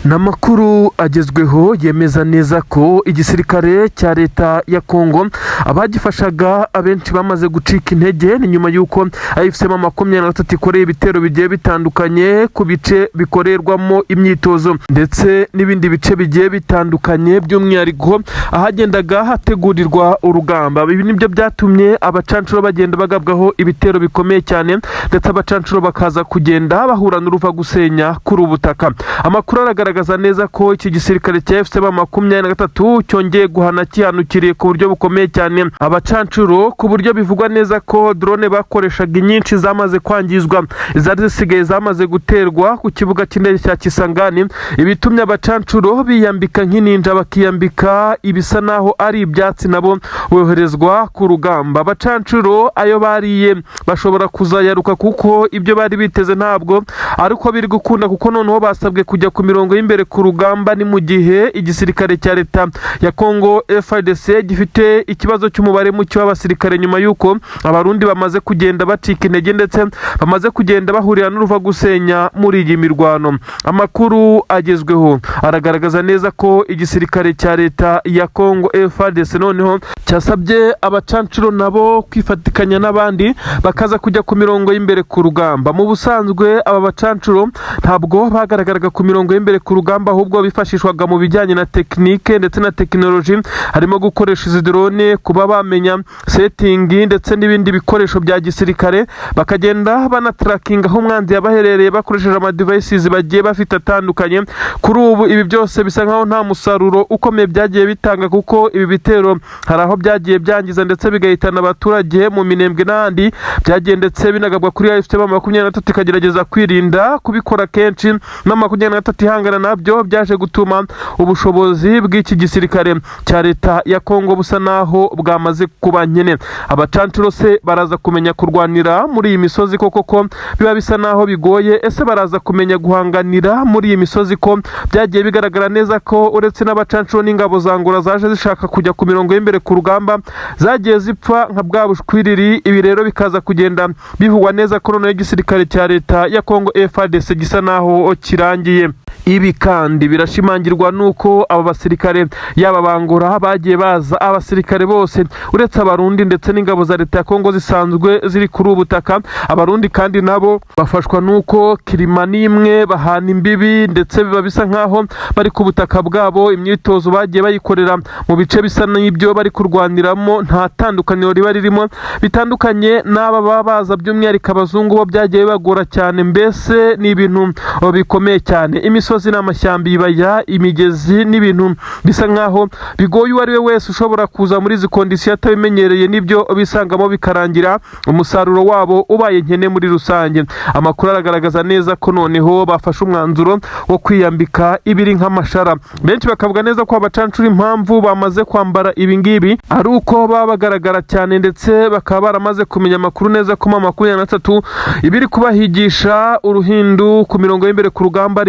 Namakuru agezweho yemeza neza ko igisirikare cya leta ya Kongo abagifashaga abenshi bamaze gucika intege ni nyuma yuko ayifisema 23 ikoreye ibitero bigiye bitandukanye ku bice bikorerwamo imyitozo ndetse n'ibindi bice bigiye bitandukanye by'umwihariko ahagendaga hategurirwa urugamba. Ibi nibyo byatumye abacancuro bagenda bagabwaho ibitero bikomeye cyane ndetse abacancuro bakaza kugenda bahura n'uruva gusenya kuri ubutaka. Amakuru aragaragaza neza ko iki gisirikare cya FCM 23 cyongeye guhana kihanukiriye ku buryo bukomeye cyane abacancuro, ku buryo bivugwa neza ko drone bakoreshaga inyinshi zamaze kwangizwa, izari zisigaye zamaze guterwa ku kibuga cy'indege cya Kisangani. Ibitumye abacancuro biyambika nk'ininja bakiyambika ibisa naho ari ibyatsi nabo boherezwa ku rugamba. Abacancuro ayo bariye bashobora kuzayaruka kuko ibyo bari biteze ntabwo ariko biri gukunda, kuko noneho basabwe kujya ku mirongo y'imbere ku rugamba. Ni mu gihe igisirikare cya leta ya Kongo FARDC gifite ikibazo cy'umubare muke w'abasirikare nyuma yuko abarundi bamaze kugenda bacika intege ndetse bamaze kugenda bahurira n'uruva gusenya muri iyi mirwano. Amakuru agezweho aragaragaza neza ko igisirikare cya leta ya Kongo FARDC noneho cyasabye abacancuro nabo kwifatikanya n'abandi bakaza kujya ku mirongo y'imbere ku rugamba. Mu busanzwe aba bacancuro ntabwo bagaragaraga ku mirongo y'imbere ku rugamba, ahubwo bifashishwaga mu bijyanye na tekinike ndetse na tekinoloji, harimo gukoresha izi drone, kuba bamenya setting ndetse n'ibindi bikoresho bya gisirikare, bakagenda banatrackinga aho umwanzi yabaherereye bakoresheje ama devices bagiye bafite atandukanye. Kuri ubu ibi byose bisa nkaho nta musaruro ukomeye byagiye bitanga, kuko ibi bitero hari aho byagiye byangiza ndetse bigahitana abaturage mu minembwe n'ahandi byagiye ndetse binagabwa kuri AFC 23 ikagerageza kwirinda kubikora kenshi. na 23 ihangana nabyo byaje gutuma ubushobozi bw'iki gisirikare cya leta ya Kongo busa naho bwamaze kuba nkene. Abacancuro se baraza kumenya kurwanira muri iyi misozi koko biba bisa naho bigoye? Ese baraza kumenya guhanganira muri iyi misozi ko byagiye bigaragara neza ko uretse n'abacancuro n'ingabo za Angola zaje zishaka kujya ku mirongo y'imbere ku rugamba zagiye zipfa nka bwa bushwiriri? Ibi rero bikaza kugenda bivugwa neza ko none igisirikare cya leta ya Kongo FARDC gisa naho kirangiye. Ibi kandi birashimangirwa nuko aba basirikare yaba bangora bagiye baza abasirikare bose uretse abarundi ndetse n'ingabo za leta ya Kongo zisanzwe ziri kuri ubutaka. Abarundi kandi nabo bafashwa nuko kirima nimwe bahana imbibi ndetse biba bisa nkaho bari ku butaka bwabo. Imyitozo bagiye bayikorera mu bice bisa n'ibyo bari kurwaniramo, nta tandukaniro riba ririmo bitandukanye n'aba babaza by'umwihariko abazungu bo byagiye bagora cyane. Mbese ni ibintu bikomeye cyane. Imisozi n'amashyamba, ibaya, imigezi n'ibintu bisa nkaho bigoye uwo ari we wese ushobora kuza muri izi kondisiyo atabimenyereye, nibyo bisangamo bikarangira umusaruro wabo ubaye nkene muri rusange. Amakuru aragaragaza neza ko noneho bafashe umwanzuro wo kwiyambika ibiri nk'amashara. Benshi bakavuga neza ko abacancura impamvu bamaze kwambara ibi ngibi ari uko baba bagaragara cyane ndetse bakaba baramaze kumenya amakuru neza ko 23 ibiri kubahigisha uruhindu ku mirongo y'imbere ku rugamba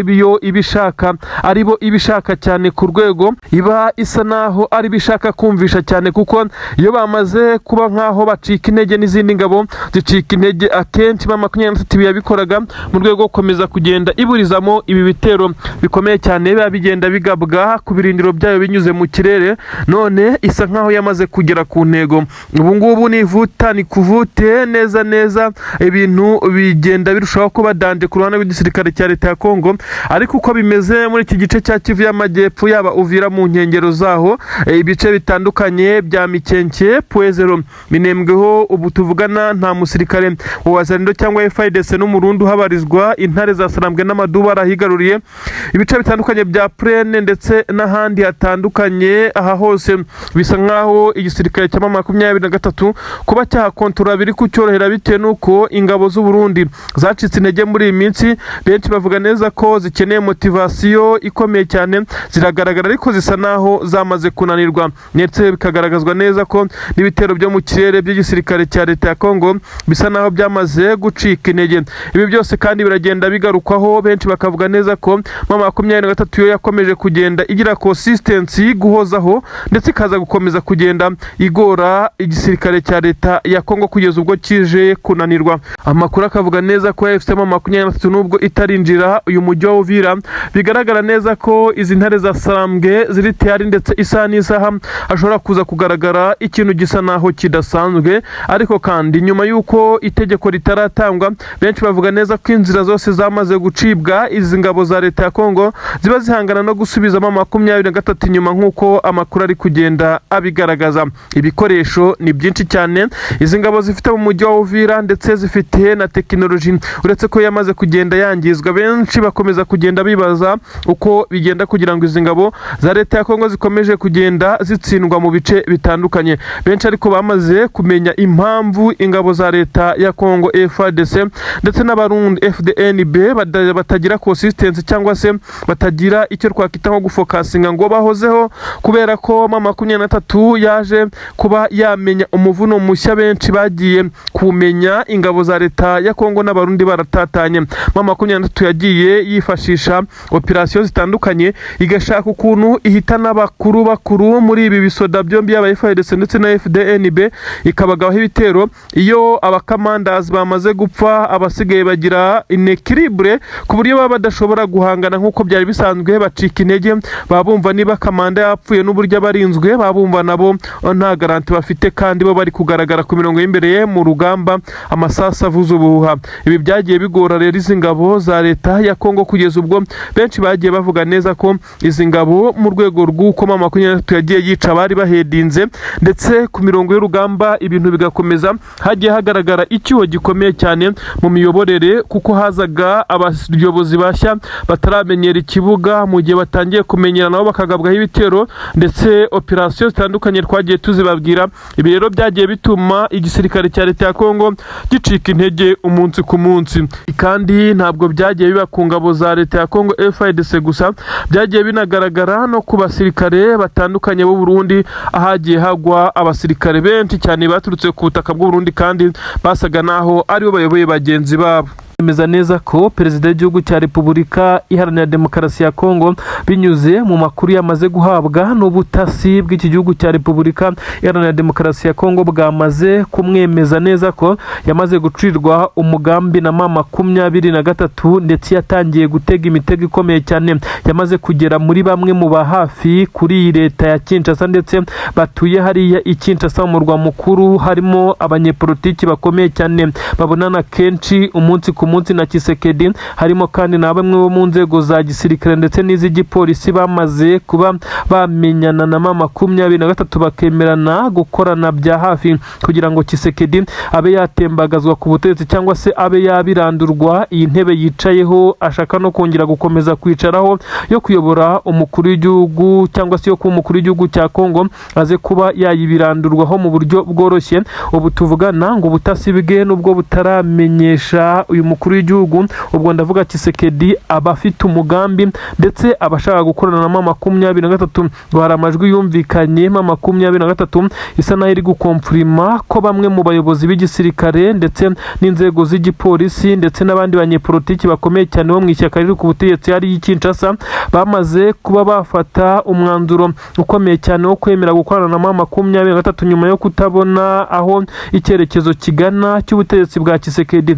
aribo ibishaka cyane ku rwego iba isa naho ari bishaka kumvisha cyane, kuko iyo bamaze kuba nkaho bacika intege n'izindi ngabo zicika intege akenshi 23 yabikoraga mu rwego rwo gukomeza kugenda iburizamo ibi bitero bikomeye cyane biba bigenda bigabwa ku birindiro byayo binyuze mu kirere. None isa nkaho yamaze kugera ku ntego. Ubu ngubu ni vuta ni kuvute neza ibintu bigenda birushaho kuba dande ku ruhande rw'igisirikare cya leta ya Kongo. Ariko uko bimeze muri iki gice cya Kivu y'Amajyepfo, yaba Uvira mu nkengero zaho, ibice bitandukanye bya Mikenke Puezero Minembweho, ubu tuvugana nta musirikare wa Wazalendo cyangwa FARDC n'umurundi uhabarizwa. Intare za Sarambwe n'Amaduba arahigaruriye ibice bitandukanye bya Plene ndetse n'ahandi hatandukanye. Aha hose bisa nkaho igisirikare cya 23 kuba cyahakontorora biri kucyorohera bitewe nuko ingabo z'u Burundi zacitse intege muri iyi minsi. Benshi bavuga neza ko zikeneye motivasiyo ikomeye cyane, ziragaragara ariko zisa naho zamaze kunanirwa, ndetse bikagaragazwa neza ko n'ibitero byo mu kirere by'igisirikare cya leta ya Kongo bisa naho byamaze gucika intege. Ibi byose kandi biragenda bigarukwaho, benshi bakavuga neza ko 23 yo yakomeje kugenda igira consistency guhozaho ndetse ikaza gukomeza kugenda igora igisirikare cya leta ya Kongo kugeza ubwo kije kunanirwa. Amakuru akavuga neza ko FCM 23 nubwo itarinjira uyu mujyi wa Uvira bigaragara neza ko izi ntare za Sarambwe ziri tayari, ndetse isaha n'isaha hashobora kuza kugaragara ikintu gisa naho kidasanzwe. Ariko kandi nyuma y'uko itegeko ritaratangwa, benshi bavuga neza ko inzira zose zamaze gucibwa izi ngabo za leta ya Kongo ziba zihangana no gusubizamo 23 inyuma, nk'uko amakuru ari kugenda abigaragaza. Ibikoresho ni byinshi cyane izi ngabo zifite mu mujyi wa Uvira, ndetse zifite na tekinoloji uretse ko yamaze kugenda yangizwa. Benshi bakomeza kugenda bibaza uko bigenda kugira ngo izi ngabo za leta ya Kongo zikomeje kugenda zitsindwa mu bice bitandukanye. Benshi ariko bamaze kumenya impamvu ingabo za leta ya Kongo FARDC ndetse n'abarundi FDNB batagira consistency cyangwa se batagira icyo twakita nko gufokasinga ngo bahozeho, kubera ko 23 yaje kuba yamenya umuvuno mushya. Benshi bagiye kumenya ingabo za leta ya Kongo n'abarundi baratatanye. 23 yagiye yifashisha operation zitandukanye, igashaka ukuntu ihitana bakuru muri ibi bisoda byombi yaba FARDC ndetse na FDNB, ikabagaho ibitero. Iyo abakamandazi bamaze gupfa, abasigaye bagira inequilibre ku buryo baba badashobora guhangana nk'uko byari bisanzwe, bacika intege. Babumva niba kamanda yapfuye n'uburyo abarinzwe, babumva nabo nta garanti bafite, kandi bo bari kugaragara ku mirongo y'imbere mu rugamba, amasasa avuza ubuhuha. Ibi byagiye bigora rero izi ngabo za leta ya Kongo, kugeza ubwo benshi bagiye bavuga neza ko izi ngabo mu rwego rw'uko 23 yagiye yica bari bahedinze, ndetse ku mirongo y'urugamba ibintu bigakomeza. Hagiye hagaragara icyuho gikomeye cyane mu miyoborere, kuko hazaga abayobozi bashya bataramenyera ikibuga, mu gihe batangiye kumenyera nabo bakagabwaho ibitero, ndetse operation zitandukanye twagiye tuzibabwira. Ibi rero byagiye bituma igisirikare cya leta ya Kongo gicika intege umunsi ku munsi. Kandi ntabwo byagiye biba ku ngabo za leta ya Kongo FARDC gusa, byagiye binagaragara no ku basirikare batandukanye b'u Burundi, ahagiye hagwa abasirikare benshi cyane baturutse ku butaka bw'u Burundi, kandi basaga naho aribo bayoboye bagenzi babo. Bemeza neza ko perezida w'igihugu cya Repubulika Iharanira Demokarasi ya Kongo, binyuze mu makuru yamaze guhabwa n'ubutasi bw'iki gihugu cya Repubulika Iharanira Demokarasi ya Kongo, bwamaze kumwemeza neza ko yamaze gucirwa umugambi na 23, ndetse yatangiye gutega imitego ikomeye cyane. Yamaze kugera muri bamwe mu bahafi kuri leta ya Kinshasa, ndetse batuye hariya i Kinshasa mu murwa mukuru, harimo abanyepolitiki bakomeye cyane babonana kenshi umunsi ku munsi na Tshisekedi, harimo kandi na bamwe bo mu nzego za gisirikare ndetse n'iz'igipolisi bamaze kuba bamenyana na 23 bakemerana gukorana bya hafi kugira ngo Tshisekedi abe yatembagazwa ku butegetsi, cyangwa se abe yabirandurwa iyi ntebe yicayeho ashaka no kongera gukomeza kwicaraho yo kuyobora umukuru w'igihugu, cyangwa se yo kuba umukuru w'igihugu cya Kongo, aze kuba yayibirandurwaho mu buryo bworoshye. Ubu tuvugana ngo ubutasi bwe nubwo butaramenyesha uyu mukuru w'igihugu, ubwo ndavuga Tshisekedi aba afite umugambi, ndetse abashaka gukorana na 23. Hari amajwi yumvikanye 23 isa naho iri gukomfirima ko bamwe mu bayobozi b'igisirikare ndetse n'inzego z'igipolisi ndetse n'abandi banyepolitiki bakomeye cyane bo mu ishyaka riri ku butegetsi hari Kinshasa, bamaze kuba bafata umwanzuro ukomeye cyane wo kwemera gukorana na 23 nyuma yo kutabona aho icyerekezo kigana cy'ubutegetsi bwa Tshisekedi.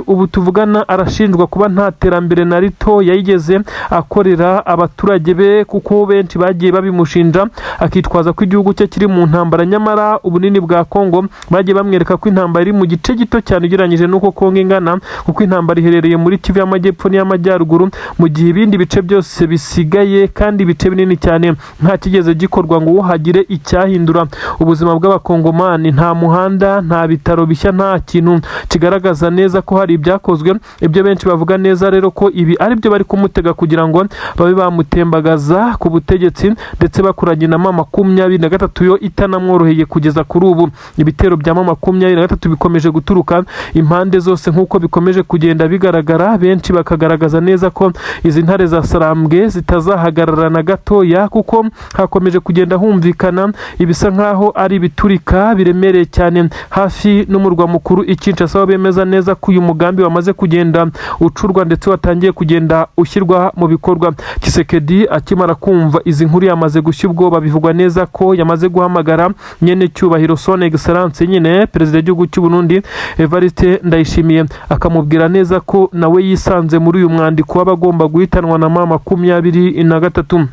Ubu tuvugana arashinjwa kuba nta terambere na rito yayigeze akorera abaturage be, kuko benshi bagiye babimushinja, akitwaza ko igihugu cye kiri mu ntambara, nyamara ubunini bwa Kongo bagiye bamwereka ko intambara iri mu gice gito cyane ugereranyije n'uko Kongo ingana, kuko intambara iherereye muri Kivu y'Amajyepfo n'iy'Amajyaruguru, mu gihe ibindi bice byose bisigaye kandi ibice binini cyane nta kigeze gikorwa ngo hagire icyahindura ubuzima bw'abakongomani. Nta muhanda, nta bitaro bishya, nta kintu kigaragaza neza ko hari ibyakozwe. Ibyo benshi bavuga neza rero ko ibi ari byo bari kumutega kugira ngo babe bamutembagaza ku butegetsi, ndetse bakuranye na 23 yo itanamworoheye kugeza kuri ubu. Ibitero bya 23 bikomeje guturuka impande zose nk'uko bikomeje kugenda bigaragara, benshi bakagaragaza neza ko izi ntare za Sarambwe zitazahagarara na gatoya, kuko hakomeje kugenda humvikana ibisa nkaho ari biturika biremereye cyane hafi n'umurwa mukuru i Kinshasa. Bemeza neza ko uyu umugambi wamaze kugenda ucurwa ndetse watangiye kugenda ushyirwa mu bikorwa. Tshisekedi akimara kumva izi nkuru yamaze gushya ubwoba, bivugwa neza ko yamaze guhamagara nyene cyubahiro Son Excellence nyine perezida w'igihugu cy'u Burundi Evariste Ndayishimiye, akamubwira neza ko nawe yisanze muri uyu mwandiko w'abagomba guhitanwa na M23.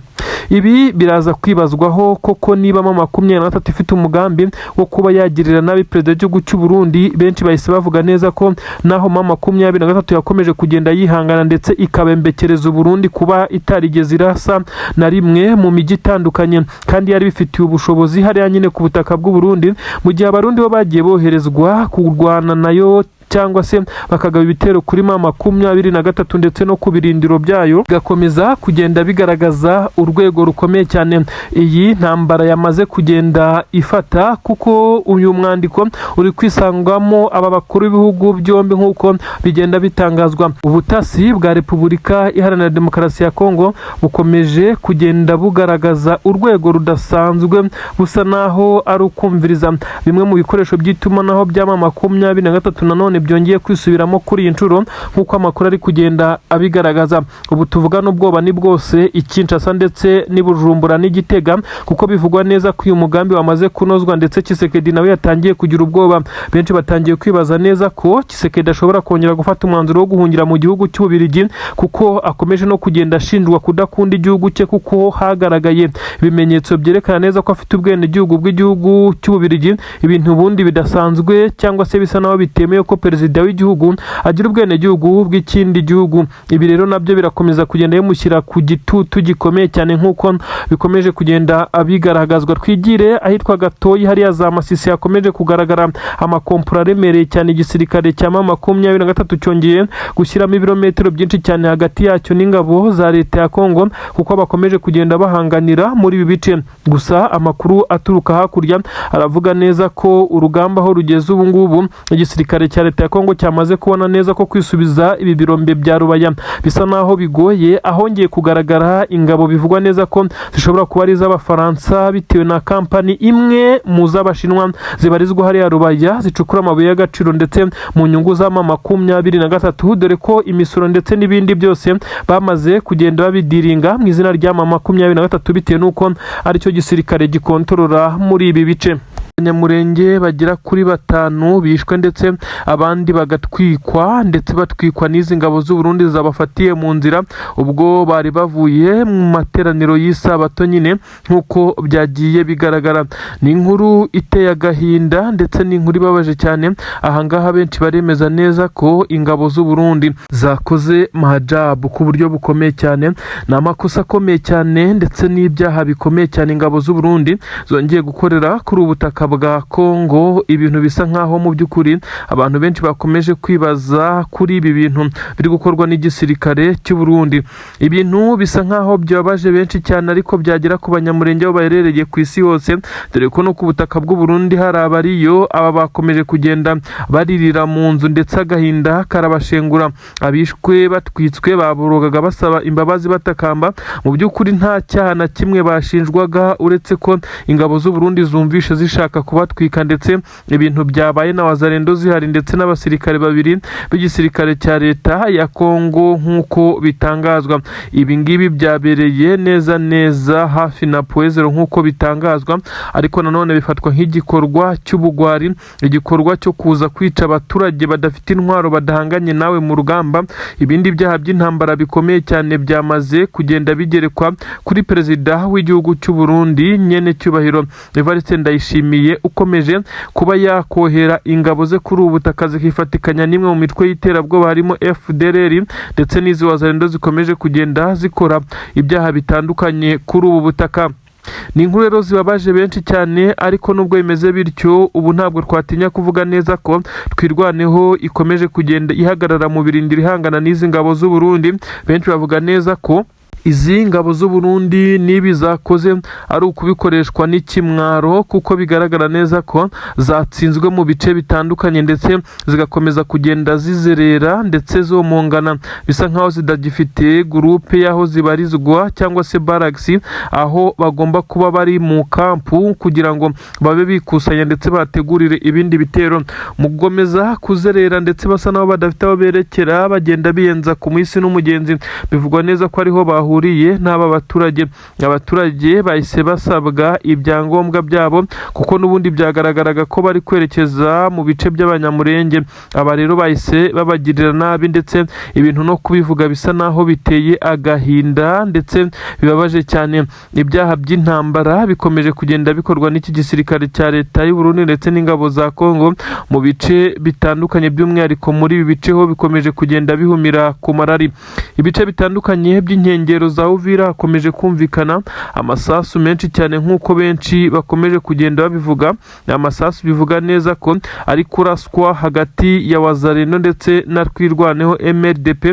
Ibi biraza kwibazwaho koko niba M23 ifite umugambi wo kuba yagirira nabi perezida w'igihugu cy'u Burundi. Benshi bahise bavuga neza ko naho M23 yakomeje kugenda yihangana ndetse ikabembekereza Burundi kuba itarigeze irasa na rimwe mu mijyi itandukanye kandi yari bifitiye ubushobozi hariya nyine ku butaka bw'u Burundi, mu gihe abarundi bo bagiye boherezwa kurwana nayo cyangwa se bakagaba ibitero kuri M23 ndetse no ku birindiro byayo, gakomeza kugenda bigaragaza urwego rukomeye cyane iyi ntambara yamaze kugenda ifata, kuko uyu mwandiko uri kwisangwamo aba bakuru b'ibihugu byombi nk'uko bigenda bitangazwa. Ubutasi bwa Repubulika Iharanira Demokarasi ya Kongo bukomeje kugenda bugaragaza urwego rudasanzwe busa naho ari ukumviriza bimwe mu bikoresho by'itumanaho bya M23 nanone byongeye kwisubiramo kuri iyi nshuro nk'uko amakuru ari kugenda abigaragaza. Ubu tuvugana ubwoba ni bwose i Kinshasa ndetse n'i Bujumbura n'i Gitega, kuko bivugwa neza ko uyu mugambi wamaze kunozwa ndetse Tshisekedi nawe yatangiye kugira ubwoba. Benshi batangiye kwibaza neza ko Tshisekedi ashobora kongera gufata umwanzuro wo guhungira mu gihugu cy'Ububiligi, kuko akomeje no kugenda ashinjwa kudakunda igihugu cye, kuko hagaragaye ibimenyetso byerekana neza ko afite ubwenegihugu bw'igihugu cy'Ububiligi, ibintu ubundi bidasanzwe cyangwa se bisa naho bitemewe ko perezida w'igihugu agira ubwenegihugu bw'ikindi gihugu. Ibi rero nabyo birakomeza kugenda bimushyira ku gitutu gikomeye cyane nk'uko bikomeje kugenda abigaragazwa. Twigire ahitwa Gatoyi hariya za Masisi hakomeje kugaragara amakompura aremereye cyane. Igisirikare cya M23 cyongeye gushyiramo ibirometero byinshi cyane hagati yacyo n'ingabo za leta ya Kongo, kuko bakomeje kugenda bahanganira muri ibi bice. Gusa amakuru aturuka hakurya aravuga neza ko urugamba aho rugeze ubu ngubu igisirikare cya leta ya Kongo cyamaze kubona neza ko kwisubiza ibi birombe bya Rubaya bisa naho bigoye, ahongeye kugaragara ingabo bivugwa neza ko zishobora kuba ari iz'Abafaransa bitewe na kampani imwe mu z'Abashinwa zibarizwa hariya Rubaya zicukura amabuye y'agaciro ndetse mu nyungu za M23, dore ko imisoro ndetse n'ibindi byose bamaze kugenda babidiringa mu izina rya M23 bitewe n'uko aricyo gisirikare gikontorora muri ibi bice. Abanyamurenge bagera kuri 5 bishwe ndetse abandi bagatwikwa ndetse batwikwa n'izi ngabo z'u Burundi zabafatiye mu nzira ubwo bari bavuye mu materaniro y'Isabato nyine nk'uko byagiye bigaragara. Ni inkuru iteye agahinda ndetse ni inkuru ibabaje cyane. Ahangaha benshi baremeza neza ko ingabo z'u Burundi zakoze mahajabu ku buryo bukomeye cyane, ni amakosa akomeye cyane ndetse n'ibyaha bikomeye cyane ingabo z'u Burundi zongeye gukorera kuri ubutaka bwa Kongo. Ibintu bisa nkaho mu by'ukuri abantu benshi bakomeje kwibaza kuri ibi bintu biri gukorwa n'igisirikare cy'u Burundi. Ibintu bisa nkaho byabaje benshi cyane, ariko byagera ku banyamurenge aho baherereye ku isi hose, dore ko no ku butaka bw'u Burundi hari abariyo. Aba bakomeje kugenda baririra mu nzu ndetse agahinda karabashengura. Abishwe batwitswe baborogaga basaba imbabazi batakamba. Mu by'ukuri nta cyaha na kimwe bashinjwaga uretse ko ingabo z'u Burundi zumvishe zishaka kubatwika, ndetse ibintu byabaye na wazarendo zihari ndetse n'abasirikare babiri b'igisirikare cya leta ya Kongo nk'uko bitangazwa. Ibi ngibi byabereye neza hafi na Poezero nk'uko bitangazwa, ariko nanone bifatwa nk'igikorwa cy'ubugwari, igikorwa cyo kuza kwica abaturage badafite intwaro badahanganye nawe mu rugamba. Ibindi byaha by'intambara bikomeye cyane byamaze kugenda bigerekwa kuri perezida w'igihugu cy'u Burundi nyene cyubahiro Evariste Ndayishimiye, ukomeje kuba yakohera ingabo ze kuri ubu butaka zikifatikanya n'imwe mu mitwe y'iterabwoba harimo FDLR ndetse n'izi wazarendo zikomeje kugenda zikora ibyaha bitandukanye kuri ubu butaka. Ni inkuru rero zibabaje benshi cyane, ariko nubwo bimeze bityo ubu ntabwo twatinya kuvuga neza ko Twirwaneho ikomeje kugenda ihagarara mu birindiro ihangana n'izi ngabo z'u Burundi. Benshi bavuga neza ko izi ngabo z'u Burundi nibi zakoze ari ukubikoreshwa n'ikimwaro kuko bigaragara neza ko zatsinzwe mu bice bitandukanye ndetse zigakomeza kugenda zizerera ndetse zomongana bisa nkaho zidagifite groupe yaho zibarizwa cyangwa se barracks aho bagomba kuba bari mu kampu kugira ngo babe bikusanya ndetse bategurire ibindi bitero mu gomeza kuzerera ndetse basa naho badafite aho berekera bagenda biyenza ku mwisi n'umugenzi bivugwa neza ko ariho bahuriye n'aba abaturage bahise basabwa ibyangombwa byabo kuko n'ubundi byagaragaraga ko bari kwerekeza mu bice by'abanyamurenge aba rero bahise babagirira nabi ndetse ibintu no kubivuga bisa naho biteye agahinda ndetse bibabaje cyane ibyaha by'intambara bikomeje kugenda bikorwa n'iki gisirikare cya leta y'u Burundi ndetse n'ingabo za Kongo mu bice bitandukanye by'umwihariko muri ibi bice ho bikomeje kugenda bihumira ku marari ibice bitandukanye by'inkengero za Uvira hakomeje kumvikana amasasu menshi cyane nk'uko benshi bakomeje kugenda babivuga amasasu bivuga neza ko ari kuraswa hagati ya Wazalendo ndetse na Twirwaneho MRDP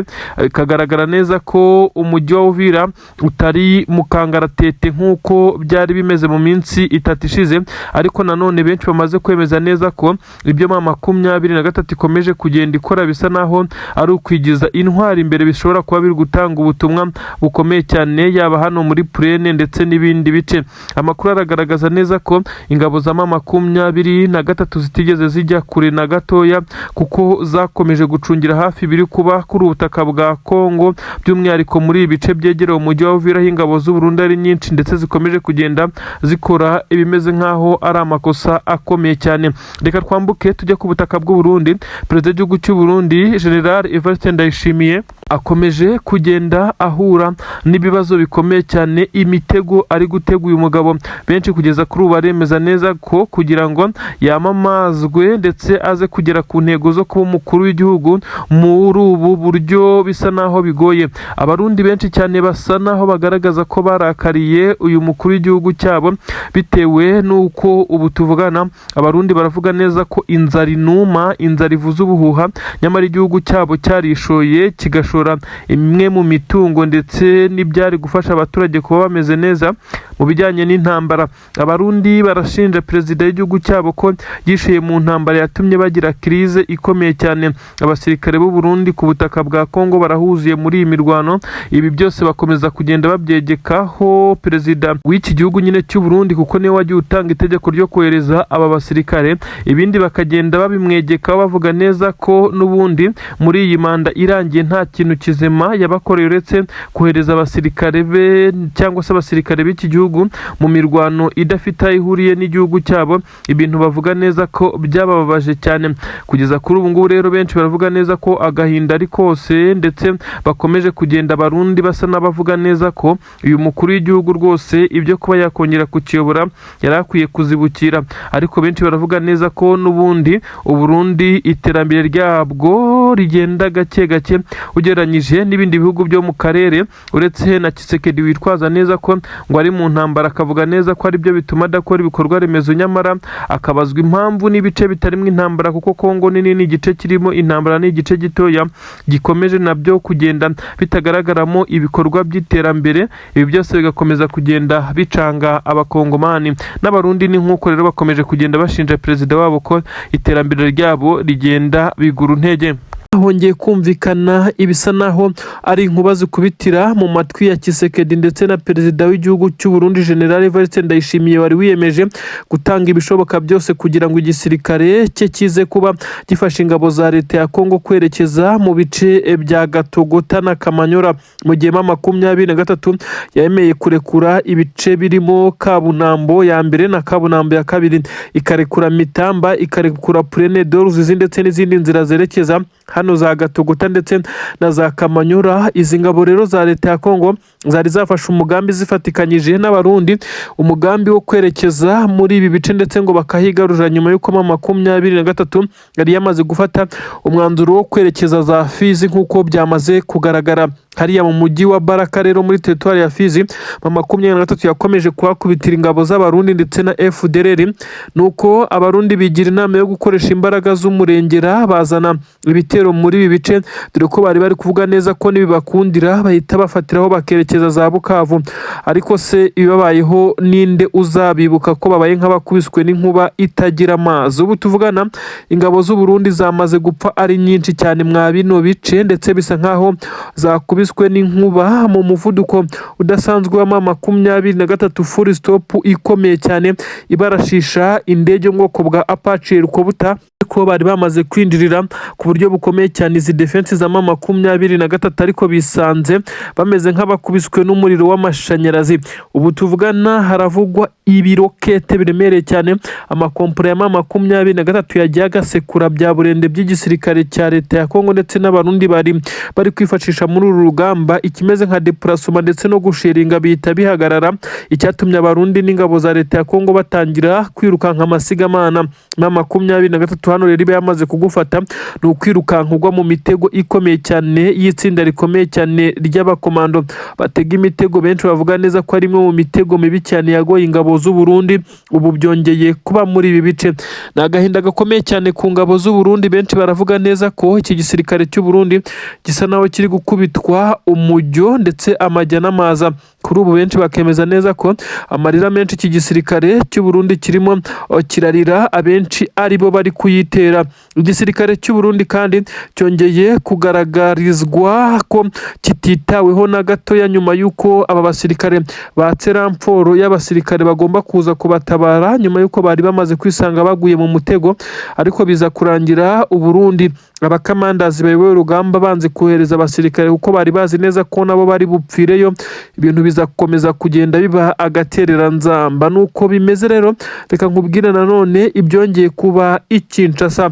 kagaragara neza ko umujyi wa Uvira utari mu kangaratete nk'uko byari bimeze mu minsi itatu ishize ariko nanone benshi bamaze kwemeza neza ko ibyo 23 ikomeje kugenda ikora bisa naho ari ukwigiza intwari imbere bishobora kuba biri gutanga ubutumwa bukomeye cyane yaba hano muri Purene ndetse n'ibindi bice amakuru aragaragaza neza ko ingabo za 23 zitigeze zijya kure na gatoya kuko zakomeje gucungira hafi biri kuba kuri ubutaka bwa Kongo by'umwihariko muri ibice byegereye umujyi wa Uvira ingabo z'u Burundi ari nyinshi ndetse zikomeje kugenda zikora ibimeze nkaho ari amakosa akomeye cyane reka twambuke tujye ku butaka bw'u Burundi perezida w'igihugu cy'u Burundi General Evariste Ndayishimiye akomeje kugenda ahura n'ibibazo bikomeye cyane imitego ari guteguye umugabo benshi kugeza kuri ubu baremeza neza ko kugira ngo yamamazwe ndetse aze kugera ku ntego zo kuba umukuru w'igihugu muri ubu buryo bisa naho bigoye abarundi benshi cyane basa naho bagaragaza ko barakariye uyu mukuru w'igihugu cyabo bitewe n'uko ubu tuvugana abarundi baravuga neza ko inzara inuma inzara ivuza ubuhuha nyamara igihugu cyabo cyarishoye kigashora imwe mu mitungo ndetse n'ibyari gufasha abaturage kuba bameze neza mu bijyanye n'intambara abarundi barashinja perezida w'igihugu cyabo ko yishuye mu ntambara yatumye bagira crise ikomeye cyane abasirikare b'u Burundi ku butaka bwa Kongo barahuzuye muri iyi mirwano ibi byose bakomeza kugenda babyegekaho perezida w'iki gihugu nyine cy'u Burundi kuko niwe wagiye utanga itegeko ryo kohereza aba basirikare ibindi bakagenda babimwegekaho bavuga neza ko n'ubundi muri iyi manda irangiye nta kintu kizima yabakoreye uretse kohereza abasirikare be cyangwa se abasirikare b'iki gihugu mu mirwano idafite aho ihuriye n'igihugu cyabo ibintu bavuga neza ko byabababaje cyane kugeza kuri ubu ngubu rero benshi baravuga neza ko agahinda ari kose ndetse bakomeje kugenda abarundi basa n'abavuga neza ko uyu mukuru w'igihugu rwose ibyo kuba yakongera kukiyobora yari akwiye kuzibukira ariko benshi baravuga neza ko n'ubundi Uburundi iterambere ryabwo rigenda gake gake ugereranyije n'ibindi bihugu byo mu karere uretse na Tshisekedi witwaza neza ko ngo ari mu ntambara akavuga neza ko ari byo bituma adakora ibikorwa remezo nyamara akabazwa impamvu n'ibice bitarimo intambara kuko Kongo nini igice kirimo intambara n'igice gitoya gikomeje nabyo kugenda bitagaragaramo ibikorwa by'iterambere ibi byose bigakomeza kugenda bicanga abakongomani n'abarundi ni nk'uko rero bakomeje kugenda bashinja perezida wabo ko iterambere ryabo rigenda bigura intege hongeye kumvikana ibisa naho ari inkuba zikubitira mu matwi ya Tshisekedi ndetse na perezida w'igihugu cy'u Burundi General Evariste Ndayishimiye wari wiyemeje gutanga ibishoboka byose kugira ngo igisirikare cye kize kuba gifasha ingabo za leta ya Kongo kwerekeza mu bice bya Gatogota na Kamanyora mu gihe 23 yemeye kurekura ibice birimo Kabunambo ya mbere na Kabunambo ya kabiri ikarekura Mitamba ikarekura Purene d'Oruzizi ndetse n'izindi nzira zerekeza hano za Gatogota ndetse na za Kamanyura izi ngabo rero za leta ya Kongo zari zafashe umugambi zifatikanyije n'abarundi umugambi wo kwerekeza muri ibi bice ndetse ngo bakahigarurira nyuma y'uko 23 yari yamaze gufata umwanzuro wo kwerekeza za Fizi nk'uko byamaze kugaragara hariya mu mujyi wa Baraka rero muri teritwari ya Fizi. 23 yakomeje kuhakubitira ingabo z'abarundi ndetse na FDLR, nuko abarundi bigira inama yo gukoresha imbaraga z'umurengera bazana ibitero muri ibi bice, dore ko bari kuvuga neza ko nibibakundira bahita bafatiraho bakerekeza za Bukavu. Ariko se ibibabayeho ninde uzabibuka ko babaye nk'abakubiswe n'inkuba itagira amazi? Ubu tuvugana ingabo z'u Burundi zamaze gupfa ari nyinshi cyane mwa bino bice, ndetse bisa nkaho zakubiswe n'inkuba mu muvuduko udasanzwe wa 23 full stop ikomeye cyane, ibarashisha indege mu bwoko bwa Apache Helicopter, ko bari bamaze kwinjirira ku buryo bukomeye cyane izi defense za 23, ariko bisanze bameze nk'abakubiswe n'umuriro w'amashanyarazi. Ubu tuvugana haravugwa ibirokete biremereye cyane, amakompora ya 23 yagiye agasekura bya burende by'igisirikare cya leta ya Kongo ndetse n'abarundi bari kwifashisha muri uru rugamba, ikimeze nka déplacement ndetse no gusheringa bihita bihagarara, icyatumye abarundi n'ingabo za leta ya Kongo batangira kwirukanka amasigamana. 23 hano rero yamaze kugufata, ni ukwirukanka ugwa mu mitego ikomeye cyane y'itsinda rikomeye cyane ry'abakomando batega imitego. Benshi bavuga neza ko ari imwe mu mitego mibi cyane yagoye ingabo z'u Burundi, ubu byongeye kuba muri ibi bice. Ni agahinda gakomeye cyane ku ngabo z'u Burundi. Benshi baravuga neza ko iki gisirikare cy'u Burundi gisa naho kiri gukubitwa umujyo ndetse amajya n'amaza. Kuri ubu benshi bakemeza neza ko amarira menshi iki gisirikare cy'u Burundi kirimo kirarira, abenshi ari bo bari kuyitera. Igisirikare cy'u Burundi kandi cyongeye kugaragarizwa ko kititaweho na gatoya nyuma y'uko aba basirikare batse ramforo y'abasirikare bagomba kuza kubatabara nyuma y'uko bari bamaze kwisanga baguye mu mutego, ariko biza kurangira u Burundi abakamandazi bayoboye urugamba banze kohereza abasirikare kuko bari bazi neza ko nabo bari bupfireyo. Ibintu bizakomeza kugenda biba agaterera nzamba. Nuko bimeze rero, reka nkubwire nanone ibyongeye kuba Kinshasa.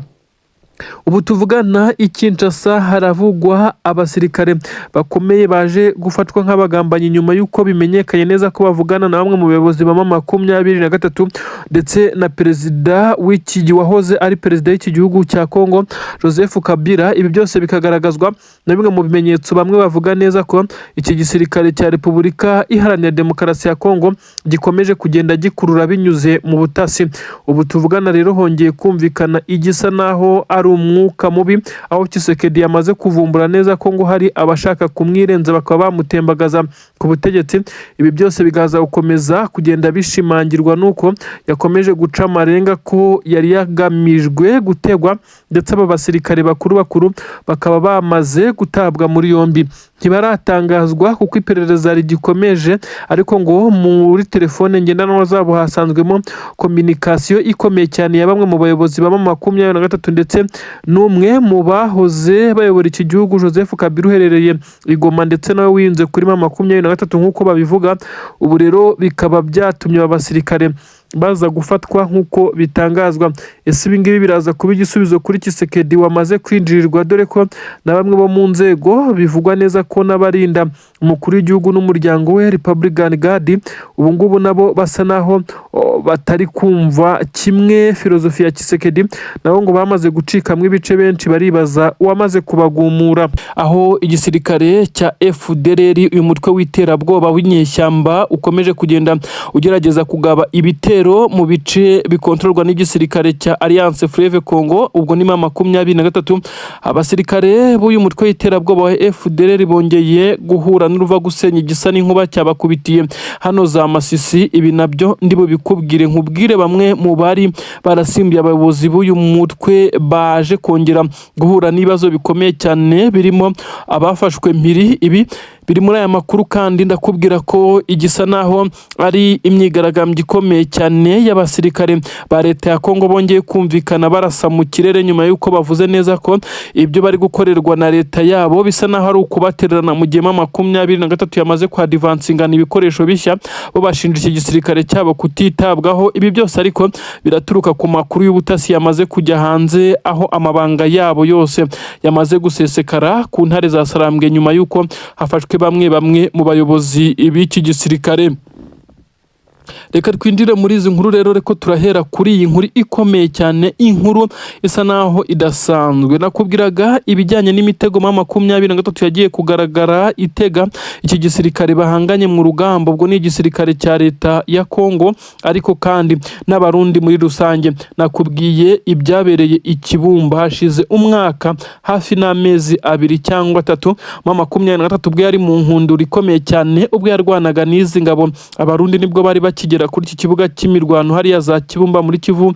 Ubu tuvugana Kinshasa haravugwa abasirikare bakomeye baje gufatwa nk'abagambanyi nyuma y'uko bimenyekanye neza ko bavugana na bamwe mu bayobozi ba 23 ndetse na perezida w'iki wahoze ari perezida w'iki gihugu cya Kongo Joseph Kabila. Ibi byose bikagaragazwa na bimwe mu bimenyetso bamwe bavuga neza ko iki gisirikare cya Repubulika Iharanira Demokarasi ya Kongo gikomeje kugenda gikurura binyuze mu butasi. Ubu tuvugana rero hongeye kumvikana igisa naho ari umwuka mubi, aho Tshisekedi yamaze kuvumbura neza ko ngo hari abashaka kumwirenza bakaba bamutembagaza ku butegetsi. Ibi byose bigaza gukomeza kugenda bishimangirwa nuko yakomeje guca amarenga ko yari yagamijwe gutegwa, ndetse aba basirikare bakuru bakaba bamaze gutabwa muri yombi. Ntibaratangazwa kuko iperereza rigikomeje, ariko ngo muri telefone ngendanwa zabo hasanzwemo communication ikomeye cyane ya bamwe mu bayobozi ba 23 ndetse n'umwe mu bahoze bayobora iki gihugu Joseph Kabila uherereye i Goma, ndetse nawe winze kuri 23 nk'uko babivuga. Ubu rero bikaba byatumye abasirikare baza gufatwa nk'uko bitangazwa. Ese ibi ngibi biraza kuba igisubizo kuri Tshisekedi wamaze kwinjirirwa, dore ko na bamwe bo mu nzego bivugwa neza ko n'abarinda umukuru w'igihugu n'umuryango we Republican Guard ubu ngubu nabo basa naho batari kumva kimwe filozofi ya Tshisekedi, nabo ngo bamaze gucikamwe ibice. Benshi baribaza uwamaze kubagumura. Aho igisirikare cya FDLR uyu mutwe w'iterabwoba w'inyeshyamba ukomeje kugenda ugerageza kugaba ibitero mu bice bikontororwa n'igisirikare cya Alliance Fleuve Congo, ubwo ni 23. Abasirikare b'uyu mutwe w'iterabwoba wa FDLR bongeye guhura n'uruva gusenya igisa n'inkuba cyabakubitiye hano za Masisi. Ibi nabyo ndibo bikubwire nkubwire bamwe mu bari barasimbiye abayobozi b'uyu mutwe baje kongera guhura n'ibibazo bikomeye cyane birimo abafashwe mpiri. Ibi biri muri aya makuru, kandi ndakubwira ko igisa naho ari imyigaragambyo ikomeye cyane y'abasirikare ba leta ya Kongo bongeye kumvikana barasa mu kirere nyuma y'uko bavuze neza ko ibyo bari gukorerwa na leta yabo bisa naho ari ukubatererana mu gihe 23 yamaze kwa advancingana ibikoresho bishya. Bo bashinja iki gisirikare cyabo kutitabwaho. Ibi byose ariko biraturuka ku makuru y'ubutasi yamaze kujya hanze, aho amabanga yabo yose yamaze gusesekara ku ntare za Sarambwe nyuma y'uko hafashwe bamwe mu bayobozi b'iki gisirikare. reka twinjire muri izi nkuru rero, reko turahera kuri iyi nkuru ikomeye cyane, inkuru isa naho idasanzwe. Nakubwiraga ibijyanye n'imitego ma 23 yagiye kugaragara itega iki gisirikare bahanganye mu rugamba, ubwo ni igisirikare cya leta ya Kongo ariko kandi n'abarundi muri rusange. Nakubwiye ibyabereye ikibumba hashize umwaka hafi n'amezi 2 cyangwa 3 ma 23 ubwo yari mu nkundura ikomeye cyane, ubwo yarwanaga n'izi ngabo. Abarundi nibwo bari bakigera kuri iki kibuga cy'imirwano hariya za Kibumba muri Kivu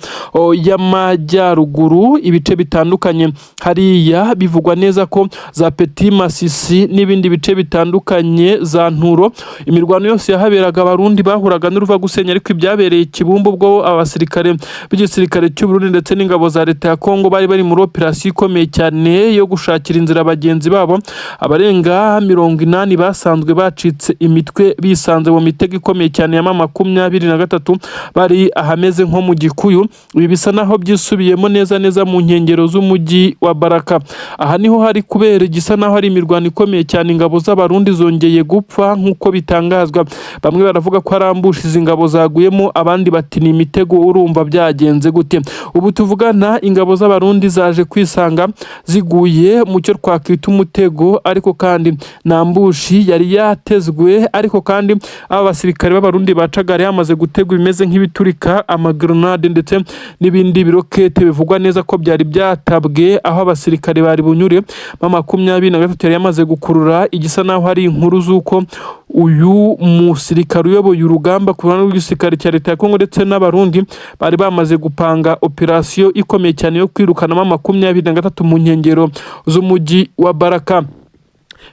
y'Amajyaruguru, ibice bitandukanye hariya bivugwa neza ko za Petit Masisi n'ibindi bice bitandukanye za Nturo. Imirwano yose yahaberaga abarundi bahuraga n'uruva gusenya, ariko ibyabereye Kibumba ubwo abasirikare b'igisirikare cy'u Burundi ndetse n'ingabo za leta ya Kongo bari muri operasiyo ikomeye cyane yo gushakira inzira bagenzi babo. Abarenga 80 basanzwe bacitse imitwe bisanze mu mitego ikomeye cyane ya 23 bari ahameze nko mu Gikuyu. Ibi bisa naho byisubiyemo neza mu nkengero z'umujyi wa Baraka. Aha niho hari kubera igisa naho hari imirwano ikomeye cyane, ingabo z'abarundi zongeye gupfa nk'uko bitangazwa. Bamwe baravuga ko arambushi izi ngabo zaguyemo, abandi bati ni imitego. Urumva byagenze gute? Ubu tuvugana ingabo z'abarundi zaje kwisanga ziguye mu cyo twakwita umutego, ariko kandi nambushi yari yatezwe, ariko kandi aba basirikare b'abarundi bacagare hamaze gutegwa bimeze nk'ibiturika, amagrenade ndetse n'ibindi birokete bivugwa neza ko byari byatabwe aho abasirikare bari bunyure. Ma 23 yari yamaze gukurura igisa naho hari inkuru z'uko uyu musirikare uyoboye urugamba ku ruhande rw'igisirikare cya leta ya Kongo ndetse n'abarundi bari bamaze gupanga operasiyo ikomeye cyane yo kwirukana ma 23 mu nkengero z'umujyi wa Baraka.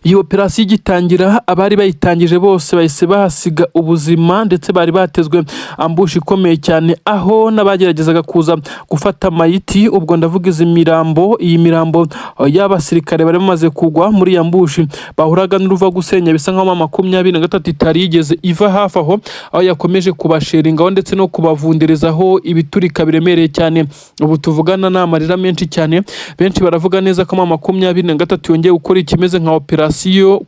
Iyi operasiyo igitangira, abari bayitangije bose bahise bahasiga ubuzima, ndetse bari batezwe ambushi ikomeye cyane aho n'abageragezaga kuza gufata mayiti, ubwo ndavuga izi mirambo. Iyi mirambo y'abasirikare bari bamaze kugwa muri ambushi bahuraga n'uruva gusenya, bisa nkaho 23 itari yigeze iva hafi aho yakomeje kubasheringaho ndetse no kubavunderezaho ibiturika biremereye cyane. Ubu tuvugana n'amarira menshi cyane, benshi baravuga neza ko 23 yongeye gukora ikimeze nka operasiyo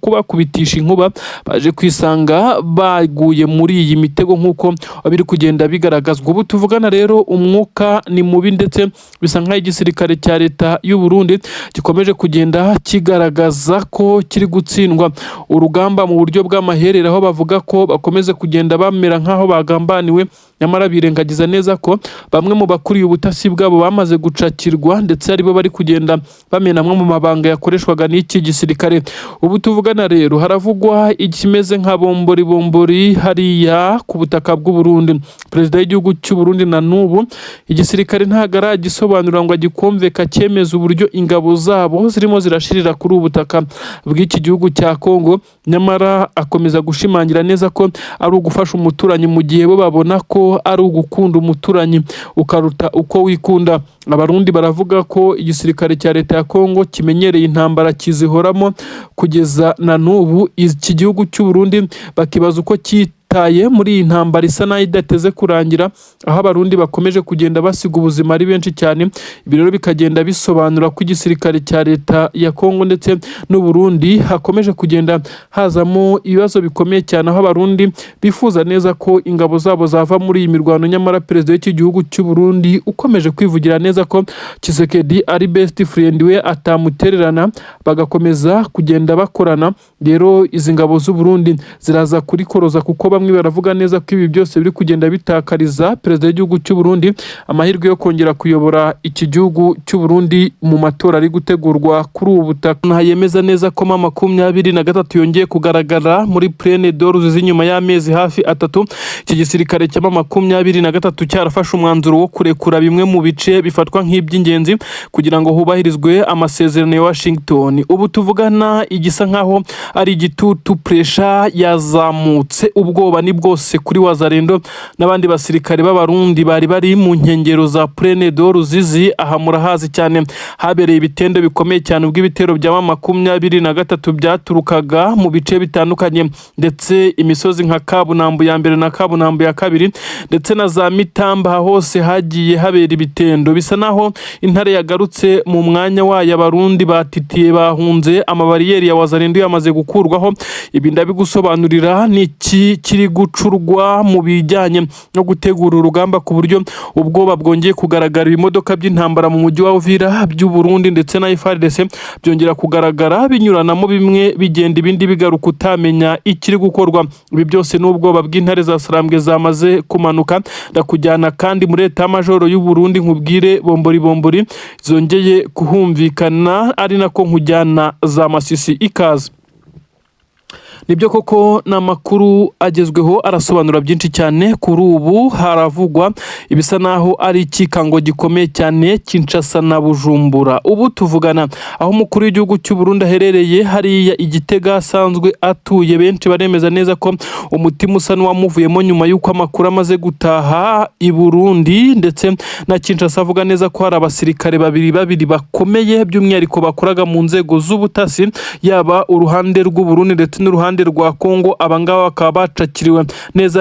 kubakubitisha inkuba, baje kwisanga baguye muri iyi mitego nk'uko biri kugenda bigaragazwa. Ubu tuvugana rero umwuka ni mubi, ndetse bisa nkaho igisirikare cya leta y'u Burundi gikomeje kugenda kigaragaza ko kiri gutsindwa urugamba mu buryo bw'amaherere, aho bavuga ko bakomeze kugenda bamera nkaho bagambaniwe, nyamara birengagiza neza ko bamwe mu bakuriye ubutasi bwabo bamaze gucakirwa, ndetse aribo bari kugenda bamena amwe mu mabanga yakoreshwaga n'iki gisirikare. Ubu tuvugana rero haravugwa ikimeze nka bombori hariya ku butaka bw'u Burundi. Perezida w'igihugu cy'u Burundi na n'ubu igisirikare ntago aragisobanura ngo agikomveka cyemeza uburyo ingabo zabo zirimo zirashirira kuri ubu butaka bw'iki gihugu cya Kongo, nyamara akomeza gushimangira neza ko ari ugufasha umuturanyi, mu gihe bo babona ko ari ugukunda umuturanyi ukaruta uko wikunda. Abarundi baravuga ko igisirikare cya leta ya Kongo kimenyereye intambara kizihoramo kugeza na n'ubu. Iki gihugu cy'u Burundi bakibaza uko cyitaye muri iyi ntambara isa naho idateze kurangira, aho abarundi bakomeje kugenda basiga ubuzima ari benshi cyane. Ibi rero bikagenda bisobanura ko igisirikare cya leta ya Kongo ndetse n'u Burundi hakomeje kugenda hazamo ibibazo bikomeye cyane, aho abarundi bifuza neza ko ingabo zabo zava muri iyi mirwano, nyamara perezida w'iki gihugu cy'u Burundi ukomeje kwivugira neza ko Tshisekedi ari best friend we atamutererana, bagakomeza kugenda bakorana. Rero izi ngabo z'u Burundi ziraza kurikoroza, kuko bamwe baravuga neza ko ibi byose biri kugenda bitakariza perezida w'igihugu cy'u Burundi amahirwe yo kongera kuyobora iki gihugu cy'u Burundi mu matora ari gutegurwa kuri ubu butaka. Yemeza neza ko 23 yongeye kugaragara muri Plaine d'Or inyuma y'amezi hafi 3. Iki gisirikare cya 23 cyarafashe umwanzuro wo kurekura bimwe mu bice bifatwa nk'iby'ingenzi kugira ngo hubahirizwe amasezerano ya Washington. Ubu tuvugana igisa nkaho ari igitutu, pressure yazamutse, ubwoba ni bwose kuri Wazalendo n'abandi basirikare b'abarundi bari mu nkengero za Plaine d'Or zizi. Aha murahazi cyane, habereye ibitendo bikomeye cyane ubw'ibitero bya 23 byaturukaga mu bice bitandukanye, ndetse imisozi nka Kabunambo ya mbere na Kabunambo ya kabiri ndetse na za Mitamba hose hagiye habera ibitendo. Bisa naho intare yagarutse mu mwanya wayo, abarundi batitiye bahunze, amabariyeri ya Wazalendo yamaze gukurwaho. Ibi ndabigusobanurira n'iki kiri biri gucurwa mu bijyanye no gutegura urugamba, ku buryo ubwoba bwongeye kugaragara. Ibimodoka by'intambara mu mujyi wa Uvira by'u Burundi ndetse na FARDC byongera kugaragara binyuranamo, bimwe bigenda ibindi bigaruka, utamenya ikiri gukorwa. Ibi byose n'ubwoba bw'intare za Sarambwe zamaze kumanuka. Ndakujyana kandi muri leta y'amajoro y'u Burundi nkubwire bombori zongeye kuhumvikana, ari nako nkujyana za Masisi. Ikaze. Nibyo koko n'amakuru agezweho arasobanura byinshi cyane. Kuri ubu haravugwa ibisa naho ari ikikango gikomeye cyane Kinshasa na Bujumbura. Ubu tuvugana aho umukuru w'igihugu cy'u Burundi aherereye hariya Igitega asanzwe atuye. Benshi baremeza neza ko umutima usa n'uwamuvuyemo nyuma y'uko amakuru amaze gutaha i Burundi, ndetse na Kinshasa avuga neza ko hari abasirikare babiri bakomeye by'umwihariko bakoraga mu nzego z'ubutasi, yaba uruhande rw'u Burundi ndetse n'uruhande rwa Kongo. Abangaba bakaba bacakiriwe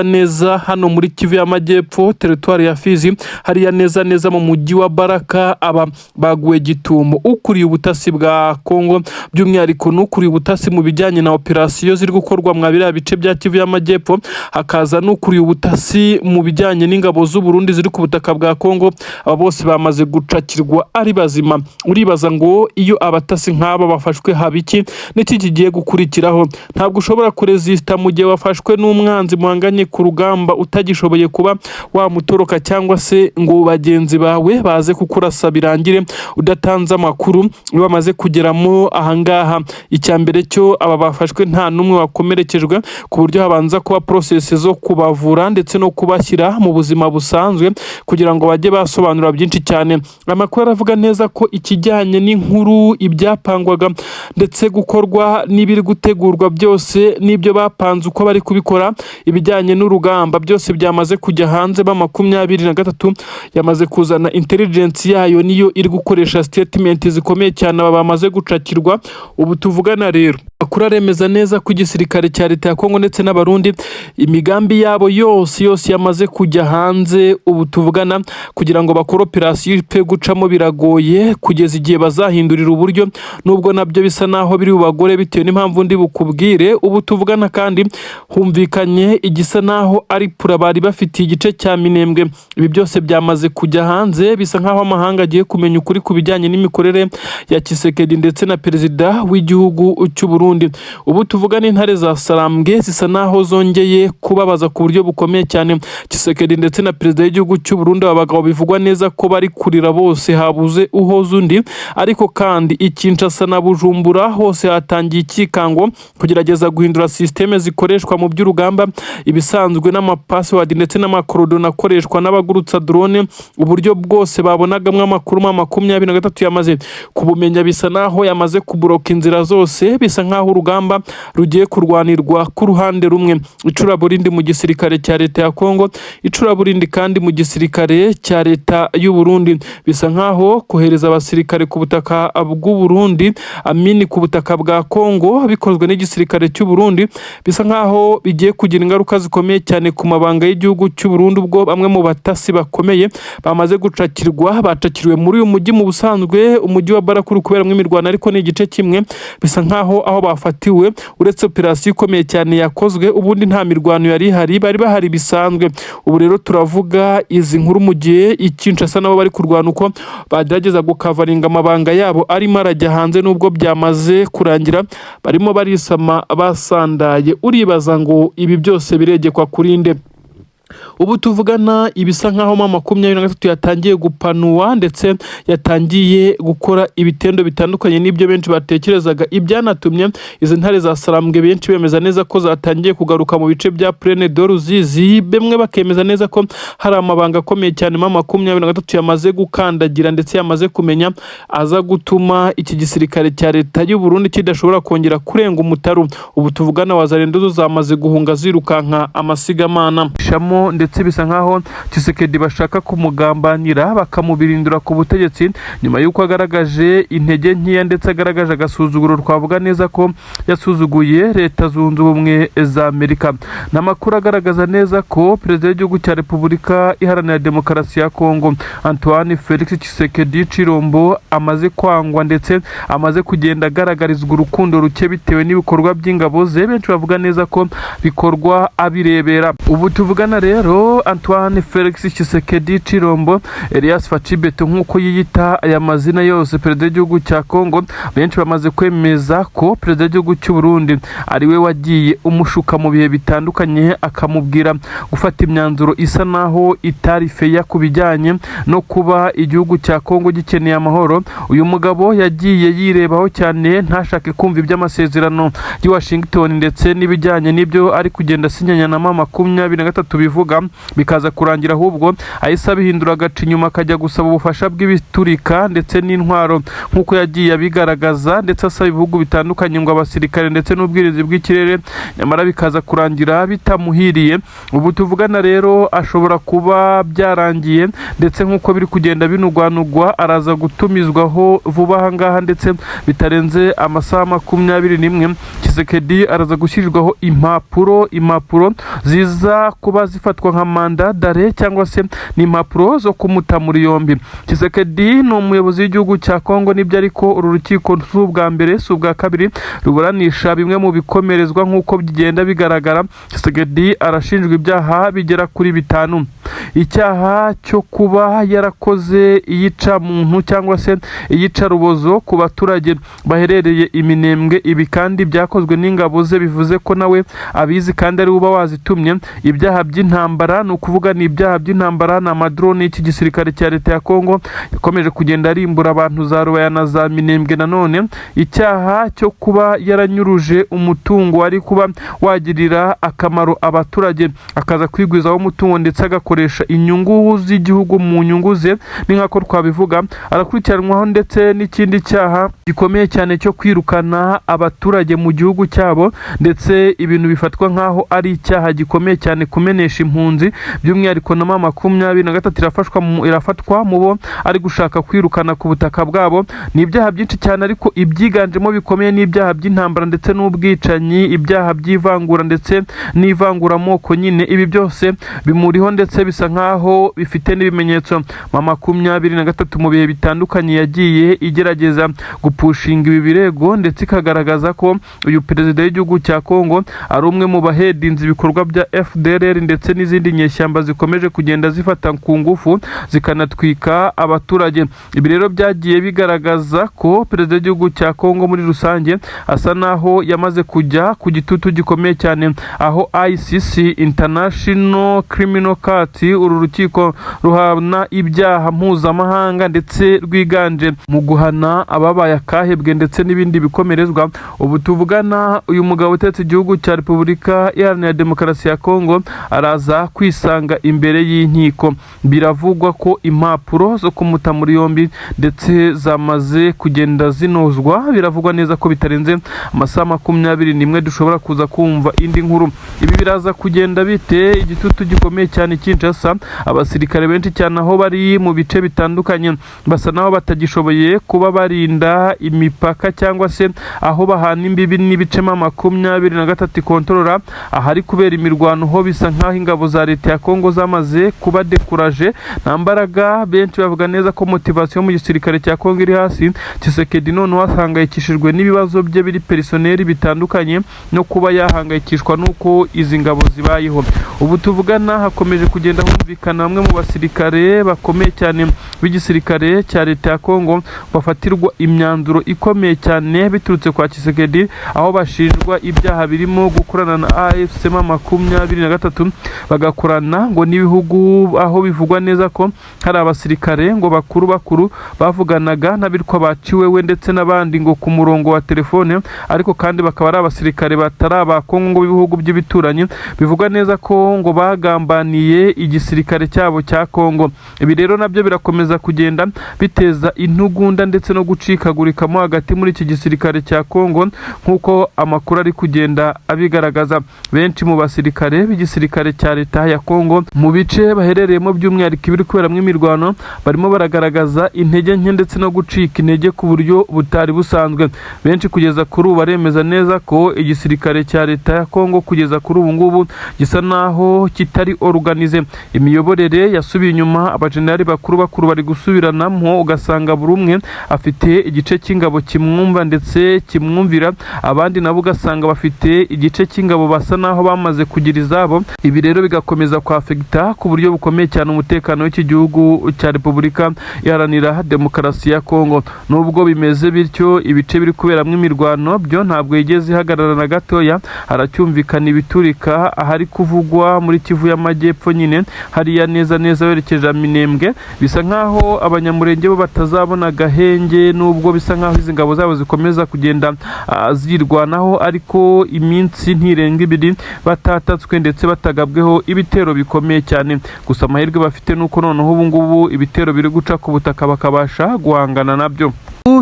neza hano muri Kivu y'Amajyepfo, teritwari ya Fizi, hariya neza mu mujyi wa Baraka. Aba baguwe gitumo ukuriye ubutasi bwa Kongo, by'umwihariko n'ukuriye ubutasi mu bijyanye na operasiyo ziri gukorwa mwa biriya bice bya Kivu y'Amajyepfo, hakaza n'ukuriye ubutasi mu bijyanye n'ingabo z'u Burundi ziri ku butaka bwa Kongo. Aba bose bamaze gucakirwa ari bazima. Uribaza ngo iyo abatasi nk'aba bafashwe habiki n'iki kigiye gukurikiraho? Ntabwo ushobora kurezista mu gihe wafashwe n'umwanzi muhanganye ku rugamba utagishoboye kuba wamutoroka, cyangwa se ngo bagenzi bawe baze kukurasa birangire udatanze amakuru. Bamaze kugeramo ahangaha, icyambere cyo aba bafashwe nta numwe wakomerekejwe, ku buryo habanza kuba process zo kubavura ndetse no kubashyira mu buzima busanzwe kugira ngo bajye basobanura byinshi cyane. Amakuru aravuga neza ko ikijyanye n'inkuru, ibyapangwaga ndetse gukorwa n'ibiri gutegurwa byose n'ibyo bapanze uko bari kubikora, ibijyanye n'urugamba byose byamaze kujya hanze. ba 23 yamaze kuzana intelligence yayo, niyo iri gukoresha statement zikomeye cyane. aba bamaze gucakirwa. Ubu tuvugana rero akura remeza neza ku gisirikare cya leta ya Kongo ndetse n'abarundi, imigambi yabo yose yamaze kujya hanze. Ubu tuvugana kugira ngo bakore operasiyo pe gucamo biragoye, kugeza igihe bazahindurira uburyo, nubwo nabyo bisa naho biri bubagore bitewe n'impamvu ndi bukubwire. Ubu tuvugana kandi humvikanye igisa naho ari pura bari bafitiye igice cya Minembwe. Ibi byose byamaze kujya hanze, bisa nkaho amahanga agiye kumenya ukuri ku bijyanye n'imikorere ya Tshisekedi ndetse na perezida w'igihugu cy'u Burundi. Ubu tuvugana intare za Sarambwe zisa naho zongeye kubabaza ku buryo bukomeye cyane Tshisekedi ndetse na perezida w'igihugu cy'u Burundi. Abagabo bivugwa neza ko bari kurira bose, habuze uhoza undi. Ariko kandi Kinshasa na Bujumbura hose hatangiye ikikango kugerageza guhindura systeme zikoreshwa mu by'urugamba, ibisanzwe n'amapassword ndetse n'amakorodona akoreshwa n'abagurutsa drone. Uburyo bwose babonagamo amakuru 23 yamaze kubumenya, bisa naho yamaze kuburoka inzira zose. Bisa nkaho urugamba rugiye kurwanirwa ku ruhande rumwe. Icuraburindi mu gisirikare cya leta ya Kongo, icuraburindi kandi mu gisirikare cya leta y'u Burundi. Bisa nkaho kohereza abasirikare ku butaka bw'u Burundi, amini ku butaka bwa Kongo, bikozwe n'igisirikare cy'u Burundi, bisa nkaho bigiye kugira ingaruka zikomeye cyane ku mabanga y'igihugu cy'u Burundi. Ubwo bamwe mu batasi bakomeye bamaze gucakirwa, bacakiriwe muri uyu mujyi. Mu busanzwe umujyi wa Barakuru kuberamo imirwano, ariko ni igice kimwe. Bisa nkaho aho bafatiwe, uretse operasiyo ikomeye cyane yakozwe, ubundi nta mirwano yari ihari, bari bahari bisanzwe. Ubu rero turavuga izi nkuru mu gihe Kinshasa nabo bari kurwana uko bagerageza gukavaringa amabanga yabo arimo arajya hanze, nubwo byamaze kurangira barimo barisama basandaye. Uribaza ngo ibi byose biregekwa kurinde? Ubu tuvugana ibisa nkaho 23 yatangiye gupanuwa ndetse yatangiye gukora ibitendo bitandukanye n'ibyo benshi batekerezaga. Ibyanatumye izi ntare za Sarambwe benshi bemeza neza ko zatangiye kugaruka mu bice bya Plaine de Ruzizi. Bemwe bakemeza neza ko hari amabanga akomeye cyane 23 yamaze gukandagira ndetse yamaze kumenya, aza gutuma iki gisirikare cya leta y'u Burundi kidashobora kongera kurenga umutaru. Ubu tuvugana wazarendo zamaze guhunga zirukanka amasigamana. Shamo arimo, ndetse bisa nkaho Tshisekedi bashaka kumugambanira bakamubirindura ku butegetsi nyuma y'uko agaragaje intege nkeya ndetse agaragaje agasuzuguro twavuga neza ko yasuzuguye Leta Zunze Ubumwe za Amerika. N'amakuru agaragaza neza ko perezida w'igihugu cya Repubulika Iharanira Demokarasi ya Kongo Antoine Felix Tshisekedi Chilombo amaze kwangwa ndetse amaze kugenda agaragarizwa urukundo ruke bitewe n'ibikorwa by'ingabo ze, benshi bavuga neza ko bikorwa abirebera. Ubu tuvugana rero Antoine Felix Tshisekedi Chilombo Elias Fachibeto nk'uko yiyita aya mazina yose, perezida w'igihugu cya Kongo, benshi bamaze kwemeza ko perezida w'igihugu cy'u Burundi ari we wagiye umushuka mu bihe bitandukanye akamubwira gufata imyanzuro isa naho itari feya ku bijyanye no kuba igihugu cya Kongo gikeneye amahoro. Uyu mugabo yagiye yirebaho cyane ntashake kumva iby'amasezerano y'I Washington ndetse n'ibijyanye n'ibyo ari kugenda asinyanya na mama 23 bivuga, bikaza kurangira ahubwo ahise bihindura agaca inyuma akajya gusaba ubufasha bw'ibiturika ndetse n'intwaro nk'uko yagiye abigaragaza, ndetse asaba ibihugu bitandukanye ngo abasirikare ndetse n'ubwirinzi bw'ikirere, nyamara bikaza kurangira bitamuhiriye. Ubu tuvugana rero ashobora kuba byarangiye ndetse nk'uko biri kugenda binugwanugwa araza gutumizwaho vuba aha ngaha ndetse bitarenze amasaha 21. Tshisekedi araza gushyirirwaho impapuro ziza kuba zifatwa nka manda dare cyangwa se n'impapuro zo kumuta muri yombi. Tshisekedi ni umuyobozi w'igihugu cya Kongo, nibyo ariko uru rukiko si ubwa mbere si ubwa kabiri ruburanisha bimwe mu bikomerezwa nk'uko bigenda bigaragara. Tshisekedi arashinjwa ibyaha bigera kuri 5. Icyaha cyo kuba yarakoze iyica muntu cyangwa se iyica rubozo ku baturage baherereye Iminembwe, ibi kandi byakozwe n'ingabo ze, bivuze ko nawe abizi kandi ari uba wazitumye. Ibyaha by'intambara ni ukuvuga ni ibyaha by'intambara na amadrone y'iki gisirikare cya Leta ya Kongo yakomeje kugenda arimbura abantu za Rubaya na za Minembwe. Nanone icyaha cyo kuba yaranyuruje umutungo ari kuba wagirira akamaro abaturage akaza kwigwizaho umutungo ndetse agakoresha inyungu z'igihugu mu nyungu ze, ni nkako twabivuga. Arakurikiranwaho ndetse n'ikindi cyaha gikomeye cyane cyo kwirukana abaturage mu gihugu cyabo, ndetse ibintu bifatwa nkaho ari icyaha gikomeye cyane kumenesha impunzi, by'umwihariko na mama 23 irafatwa mu bo ari gushaka kwirukana ku butaka bwabo. Ni ibyaha byinshi cyane ariko ibyiganjemo bikomeye n'ibyaha by'intambara ndetse n'ubwicanyi, ibyaha by'ivangura ndetse n'ivanguramoko. Nyine ibi byose bimuriho ndetse bisa nkaho bifite n'ibimenyetso. Mama 23 mu bihe bitandukanye yagiye igerageza gupushinga ibi birego ndetse ikagaragaza ko uyu perezida w'igihugu cya Kongo ari umwe mu bahedinze ibikorwa bya FDLR ndetse n'izindi nyeshyamba zikomeje kugenda zifata ku ngufu zikanatwika abaturage. Ibi rero byagiye bigaragaza ko perezida w'igihugu cya Kongo muri rusange asa naho yamaze kujya ku gitutu gikomeye cyane, aho ICC International Criminal Court, uru rukiko ruhana ibyaha mpuzamahanga ndetse rwiganje mu guhana ababaye akahebwe ndetse n'ibindi bikomerezwa. Ubu tuvugana uyu mugabo utetse igihugu cya Repubulika Iharanira Demokarasi ya Kongo araza kwisanga imbere y'inkiko. Biravugwa ko impapuro zo kumuta muri yombi ndetse zamaze kugenda zinozwa, biravugwa neza ko bitarenze amasaha 21 dushobora kuza kumva indi nkuru. Ibi biraza kugenda bite igitutu gikomeye cyane Kinshasa. Abasirikare benshi cyane aho bari mu bice bitandukanye basa naho batagishoboye kuba barinda imipaka cyangwa se aho bahana imbibi n'ibice 23 kontrola, ahari kubera imirwano ho bisa nkaho ingabo za Leta ya Kongo zamaze kuba dekuraje nta mbaraga. Benshi bavuga neza ko motivation mu gisirikare cya Kongo iri hasi. Tshisekedi none wasangayikishijwe n'ibibazo bye biri personnel bitandukanye no kuba yahangayikishwa nuko izi ngabo zibayeho. Ubu tuvugana hakomeje kugenda humvikana bamwe mu basirikare bakomeye cyane b'igisirikare cya Leta ya Kongo bafatirwa imyanzuro ikomeye cyane biturutse kwa Tshisekedi, aho bashinjwa ibyaha birimo gukorana na AFC 23 bagakorana ngo n'ibihugu, aho bivugwa neza ko hari abasirikare ngo bakuru bavuganaga n'abitwa baciwewe ndetse n'abandi ngo ku murongo wa telefone, ariko kandi bakaba ari abasirikare batari aba Kongo ngo ibihugu by'ibituranyi. Bivugwa neza ko ngo bagambaniye igisirikare cyabo cya Kongo. Ibi rero nabyo birakomeza kugenda biteza intugunda ndetse no gucikagurikamo hagati muri iki gisirikare cya Kongo nk'uko amakuru ari kugenda abigaragaza. Benshi mu basirikare b'igisirikare cya leta ya Kongo mu bice baherereyemo by'umwihariko ibiri kuberamo imirwano barimo baragaragaza intege nke ndetse no gucika intege ku buryo butari busanzwe. Benshi kugeza kuri ubu baremeza neza ko igisirikare cya leta ya Kongo kugeza kuri ubu ngubu gisa naho kitari organize. Imiyoborere yasubiye inyuma, abajenerali bakuru bari gusubiranamo, ugasanga buri umwe afite igice cy'ingabo kimwumva ndetse kimwumvira, abandi nabo ugasanga bafite igice cy'ingabo basa naho bamaze kugira izabo. Ibi rero bigakomeza kwafekita ku buryo bukomeye cyane umutekano w'iki gihugu cya Repubulika Iharanira Demokarasi ya Kongo. Nubwo bimeze bityo, ibice biri kuberamo imirwano byo ntabwo yigeze ihagarara na gatoya, haracyumvikana ibiturika ahari kuvugwa muri Kivu y'Amajyepfo nyine hariya neza werekeje Minembwe. Bisa nkaho abanyamurenge bo batazabona gahenge, nubwo bisa nkaho izi ngabo zabo zikomeza kugenda zirwanaho, ariko iminsi ntirenga ibiri batatatswe ndetse batagabweho ibitero bikomeye cyane. Gusa amahirwe bafite nuko noneho ubu ngubu ibitero biri guca ku butaka bakabasha guhangana nabyo.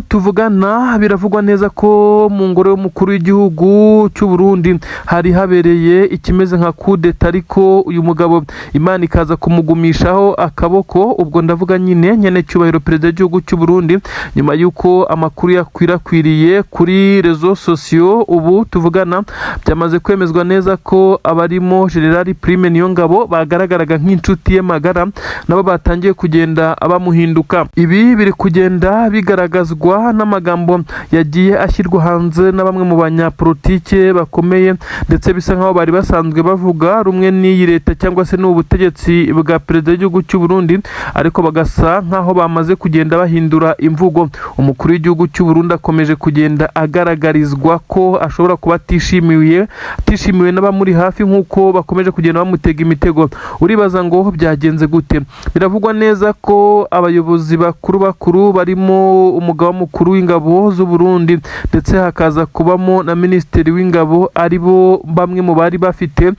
Tuvugana biravugwa neza ko mu ngoro y'umukuru w'igihugu cy'u Burundi hari habereye ikimeze nka kudeta, ariko uyu mugabo Imana ikaza kumugumishaho akaboko. Ubwo ndavuga nyene cyubahiro perezida w'igihugu cy'u Burundi, nyuma y'uko amakuru yakwirakwiriye kuri rezo sosiyo. Ubu tuvugana byamaze kwemezwa neza ko abarimo General Prime Niyongabo bagaragaraga nk'inshuti ye magara nabo batangiye kugenda abamuhinduka. Ibi biri kugenda bigaragazwa n'amagambo yagiye ashyirwa hanze na bamwe mu banyapolitike bakomeye, ndetse bisa nkaho bari basanzwe bavuga rumwe n'iyi leta cyangwa se n'ubutegetsi bwa perezida w'igihugu cy'u Burundi, ariko bagasa nkaho bamaze kugenda bahindura imvugo. Umukuru w'igihugu cy'u Burundi akomeje kugenda agaragarizwa ko ashobora kuba atishimiwe n'abamuri hafi, nk'uko bakomeje kugenda bamutega imitego. Uribaza ngo byagenze gute? Biravugwa neza ko abayobozi bakuru barimo umugaba mukuru w'ingabo z'u Burundi ndetse hakaza kubamo na minisitiri w'ingabo, aribo bamwe mu bari bafite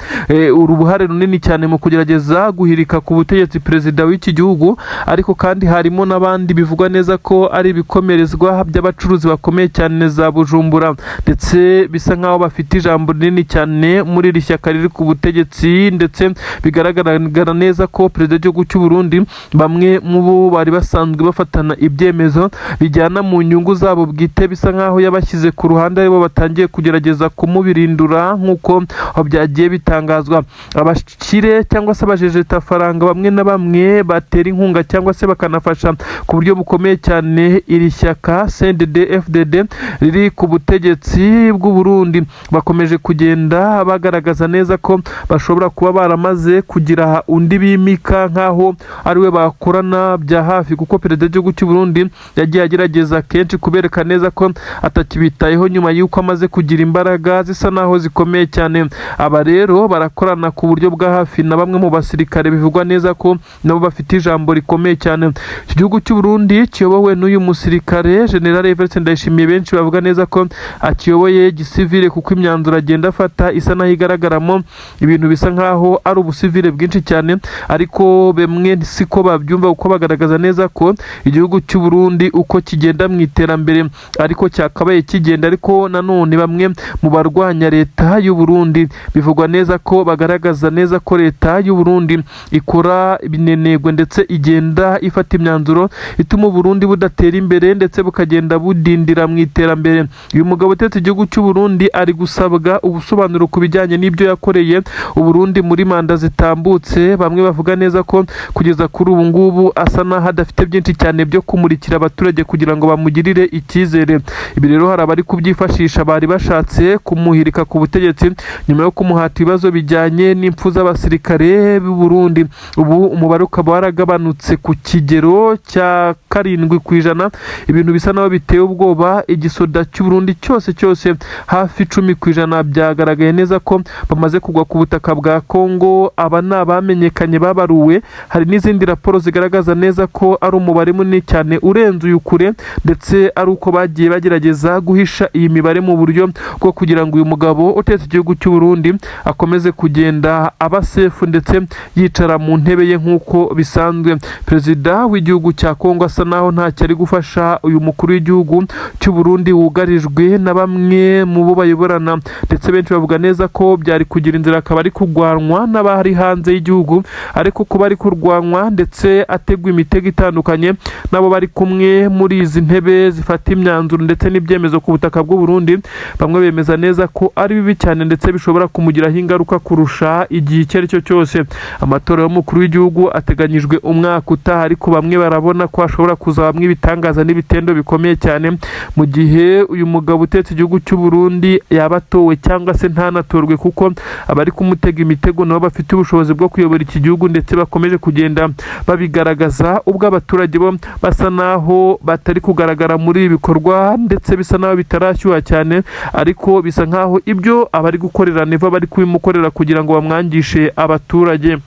urubuhare runini cyane mu kugerageza guhirika ku butegetsi perezida w'iki gihugu. Ariko kandi harimo n'abandi bivugwa neza ko ari ibikomerezwa by'abacuruzi bakomeye cyane za Bujumbura, ndetse bisa nkaho bafite ijambo rinini cyane muri iri shyaka riri ku butegetsi, ndetse bigaragara neza ko perezida w'igihugu cy'u Burundi bamwe mu bo bari basanzwe bafatana ibyemezo bijyana mu nyungu zabo bwite, bisa nkaho yabashyize ku ruhande, aribo batangiye kugerageza kumubirindura nk'uko byagiye bitangazwa. Abashire cyangwa se abajejeta faranga bamwe na bamwe batera inkunga cyangwa se bakanafasha ku buryo bukomeye cyane iri shyaka CNDD-FDD riri ku butegetsi bw'u Burundi, bakomeje kugenda bagaragaza neza ko bashobora kuba baramaze kugira undi bimika nkaho ariwe bakorana bya hafi, kuko perezida w'igihugu cy'u Burundi yagiye agerageza kenshi kubereka neza ko atakibitayeho nyuma y'uko amaze kugira imbaraga zisa naho zikomeye cyane. Aba rero barakorana ku buryo bwa hafi na bamwe mu basirikare bivugwa neza ko nabo bafite ijambo rikomeye cyane. Iki gihugu cy'u Burundi kiyobowe n'uyu musirikare General Evariste Ndayishimiye, benshi bavuga neza ko akiyoboye gisivile, kuko imyanzuro agenda afata isa naho igaragaramo ibintu bisa nkaho ari ubusivile bwinshi cyane, ariko bemwe siko babyumva, kuko bagaragaza neza ko igihugu cy'u Burundi uko kigenda mu iterambere ariko cyakabaye kigenda, ariko nanone bamwe mu barwanya leta y'u Burundi bivugwa neza ko bagaragaza neza ko leta y'u Burundi ikora ibinenegwe ndetse igenda ifata imyanzuro ituma Burundi budatera imbere ndetse bukagenda budindira mu iterambere. Uyu mugabo utetse igihugu cy'u Burundi ari gusabwa ubusobanuro ku bijyanye n'ibyo yakoreye u Burundi muri manda zitambutse. Bamwe bavuga neza ko kugeza kuri ubu ngubu asa naho adafite byinshi cyane byo kumurikira abaturage kugira ngo bamugirire icyizere. Ibi rero hari abari kubyifashisha, bari bashatse kumuhirika ku butegetsi nyuma yo kumuhata ibibazo bijyanye n'impfu z'abasirikare b'u Burundi. Ubu umubare ukaba waragabanutse ku kigero cya 7%, ibintu bisa naho biteye ubwoba. Igisoda cy'u Burundi cyose hafi 10% byagaragaye neza ko bamaze kugwa ku butaka bwa Kongo. Aba ni abamenyekanye babaruwe. Hari n'izindi raporo zigaragaza neza ko ari umubare munini cyane urenze uyu kure, ndetse ari uko bagiye bagerageza guhisha iyi mibare mu buryo bwo kugira ngo uyu mugabo utetse igihugu cy'u Burundi akomeze kugenda aba safe ndetse yicara mu ntebe ye nk'uko bisanzwe. Perezida w'igihugu cya Kongo asa naho ntacyo ari gufasha uyu mukuru w'igihugu cy'u Burundi wugarijwe na bamwe mu bo bayoborana, ndetse benshi bavuga neza ko byari kugira inzira akaba ari kurwanwa n'abari hanze y'igihugu, ariko kuba ari kurwanwa ndetse ategwa imitego itandukanye nabo bari kumwe muri izi ntebe zifata imyanzuro ndetse n'ibyemezo ku butaka bw'u Burundi, bamwe bemeza neza ko ari bibi cyane ndetse bishobora kumugiraho ingaruka kurusha igihe icyo ari cyo cyose. Amatora y'umukuru w'igihugu ateganyijwe umwaka utaha, ariko bamwe barabona ko hashobora kuzabamwo ibitangaza n'ibitendo bikomeye cyane mu gihe uyu mugabo utetse igihugu cy'u Burundi yaba atowe cyangwa se ntanatorwe, kuko abari kumutega imitego nabo bafite ubushobozi bwo kuyobora iki gihugu ndetse bakomeje kugenda babigaragaza, ubwo abaturage bo basa naho batari kugaragara muri ibi bikorwa ndetse bisa naho bitarashyuha cyane, ariko bisa nkaho ibyo abari gukorera Neva bari kubimukorera kugira ngo bamwangishe abaturage.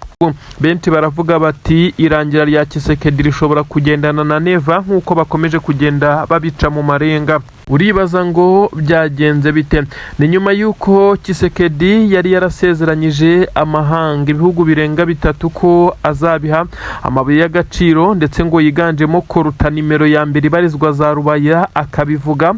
Benshi baravuga bati irangira rya Tshisekedi rishobora kugendana na Neva nk'uko bakomeje kugenda babica mu marenga. Uribaza ngo byagenze bite? Ni nyuma y'uko Tshisekedi yari yarasezeranyije amahanga ibihugu birenga 3 ko azabiha amabuye y'agaciro ndetse ngo yiganjemo koruta nimero ya mbere ibarizwa za Rubaya, akabivuga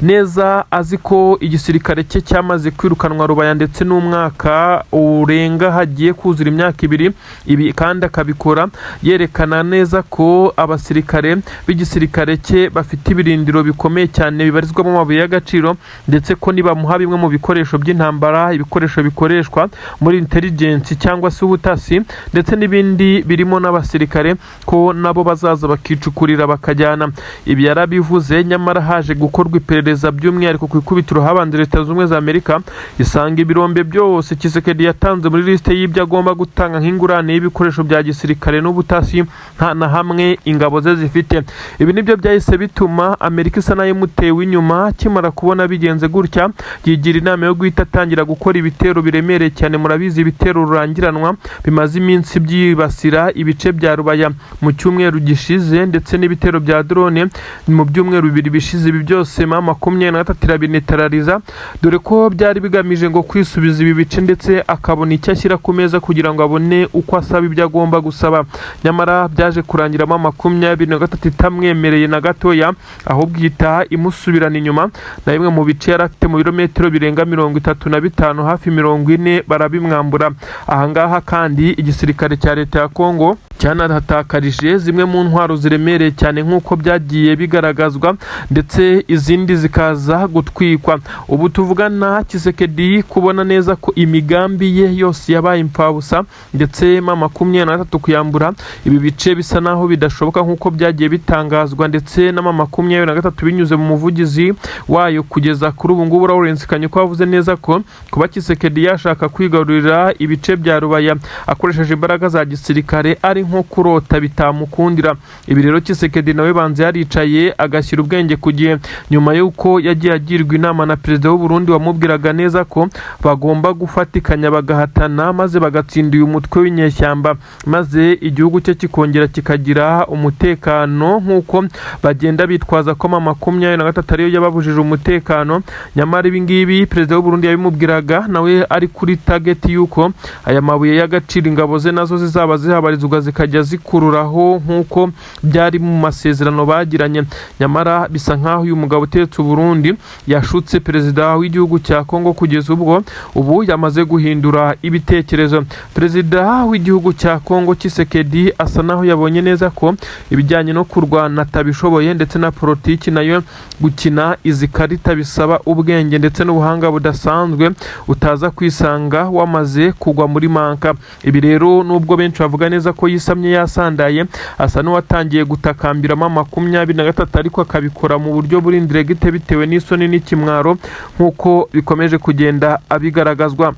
neza azi ko igisirikare cye cyamaze kwirukanwa Rubaya ndetse n'umwaka urenga hagiye kuzura imyaka 2. Ibi kandi akabikora yerekana neza ko abasirikare b'igisirikare cye bafite ibirindiro bikomeye cyane bibarizwamo amabuye y'agaciro, ndetse ko nibamuha bimwe mu bikoresho by'intambara, ibikoresho bikoreshwa muri intelligence cyangwa se ubutasi ndetse n'ibindi birimo n'abasirikare, ko nabo bazaza bakicukurira bakajyana. Ibi yarabivuze, nyamara haje gukorwa iperereza by'umwihariko ku ikubitiro habanze Leta Zunze Ubumwe za Amerika isanga ibirombe byose Tshisekedi yatanze muri liste y'ibyo agomba gutanga nk'ingurane y'ibikoresho bya gisirikare n'ubutasi nta na hamwe ingabo ze zifite. Ibi nibyo byahise bituma Amerika isa nayo mutewe inyuma, kimara kubona bigenze gutya yigira inama yo guhita atangira gukora ibitero biremereye cyane. Murabizi ibitero rurangiranwa bimaze iminsi byibasira ibice bya Rubaya mu cyumweru gishize, ndetse n'ibitero bya drone mu byumweru 2 bishize. Ibi byose M23 irabinetarariza, dore ko byari bigamije ngo kwisubiza ibi bice ndetse akabona icyo ashyira ku meza kugira ngo abone uko asaba ibyo agomba gusaba. Nyamara byaje kurangira M23 itamwemereye na gatoya, ahubwo ihita imusubirana inyuma na bimwe mu bice yari afite mu birometero birenga 35 hafi 40 barabimwambura. Ahangaha kandi igisirikare cya Leta ya Kongo cyanahatakarije zimwe mu ntwaro ziremereye cyane nk'uko byagiye bigaragazwa, ndetse izindi zikaza gutwikwa. Ubu tuvugana Tshisekedi kubona neza ko imigambi ye yose yabaye impfabusa ndetse M23 kuyambura ibi bice bisa naho bidashoboka nk'uko byagiye bitangazwa, ndetse na M23 binyuze mu muvugizi wayo kugeza kuri ubu ngubu Lawrence Kanyuka wavuze neza ko kuba Tshisekedi yashaka kwigarurira ibice bya Rubaya akoresheje imbaraga za gisirikare ari nko kurota bitamukundira. Ibi rero Tshisekedi nawe banze yaricaye agashyira ubwenge ku gihe, nyuma y'uko yagiye agirwa inama na Perezida w'u Burundi wamubwiraga neza ko bagomba gufatikanya bagahatana maze bagatsinda uyu mutwe w'inyeshyamba, maze igihugu cye kikongera kikagira umutekano, nk'uko bagenda bitwaza ko M23 ariyo yababujije umutekano. Nyamara ibi ngibi Perezida w'u Burundi yabimubwiraga nawe ari kuri target y'uko aya mabuye y'agaciro ingabo ze nazo zizaba zihabarizwa zikajya zikururaho nk'uko byari mu masezerano bagiranye. Nyamara bisa nkaho uyu mugabo utetse u Burundi yashutse Perezida w'igihugu cya Kongo kugeza ubwo ubu yamaze guhindura ibitekerezo. Perezida w'igihugu cya Kongo Tshisekedi asa naho yabonye neza ko ibijyanye no kurwana atabishoboye, ndetse na politiki nayo gukina izi karita bisaba ubwenge ndetse n'ubuhanga budasanzwe utaza kwisanga wamaze kugwa muri manka. Ibi rero nubwo benshi bavuga neza ko yisamye yasandaye, asa n'uwatangiye gutakambira M23 ariko akabikora mu buryo buri indiregite bitewe n'isoni n'ikimwaro nk'uko bikomeje kugenda abigaragazwa.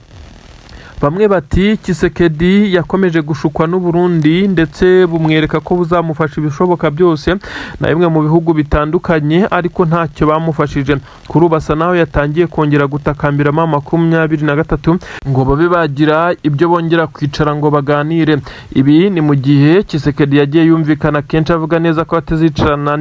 bamwe bati Tshisekedi yakomeje gushukwa n'u Burundi ndetse bumwereka ko buzamufasha ibishoboka byose na bimwe mu bihugu bitandukanye, ariko ntacyo bamufashije. Kuri ubu asa naho yatangiye kongera gutakambira M23 ngo babe bagira ibyo bongera kwicara ngo baganire. Ibi ni mu gihe Tshisekedi yagiye yumvikana kenshi avuga neza ko atazicarana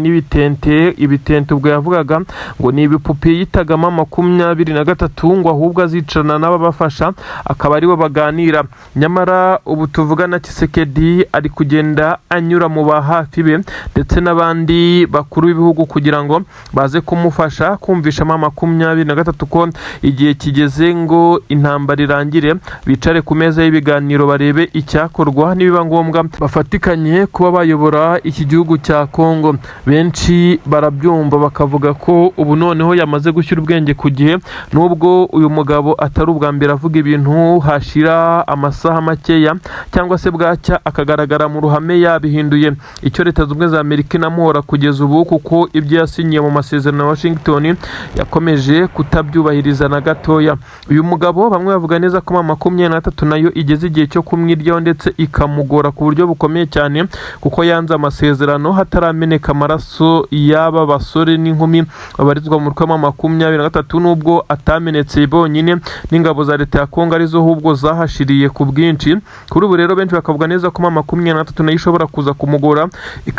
ibitente ubwo yavugaga ngo ni ibipupe yitaga M23 ngo ahubwo azicarana n'ababafasha akaba aribo baganira. Nyamara ubu tuvugana Tshisekedi ari kugenda anyura mu bahafi be ndetse n'abandi bakuru b'ibihugu kugira ngo baze kumufasha kumvisha M23 ko igihe kigeze ngo intambara irangire, bicare ku meza y'ibiganiro barebe icyakorwa, nibiba ngombwa bafatikanye kuba bayobora iki gihugu cya Kongo. Benshi barabyumva bakavuga ko ubu noneho yamaze gushyira ubwenge ku gihe, nubwo uyu mugabo atari ubwa mbere avuga ibintu hashira amasaha makeya cyangwa se bwacya akagaragara mu ruhame yabihinduye. Icyo Leta Zunze Ubumwe za Amerika inamuhora kugeza ubu, kuko ibyo yasinyiye mu masezerano ya Washington yakomeje kutabyubahiriza na gatoya. Uyu mugabo bamwe bavuga neza ko M23 nayo igeze igihe cyo kumwiryaho ndetse ikamugora ku buryo bukomeye cyane, kuko yanze amasezerano hatarameneka amaraso y'aba basore n'inkumi babarizwa mu rwego M23, nubwo atamenetse bonyine n'ingabo za Leta ya Kongo arizo ahubwo zahashiriye ku bwinshi. Kuri ubu rero benshi bakavuga neza ko M23 nayo ishobora kuza kumugora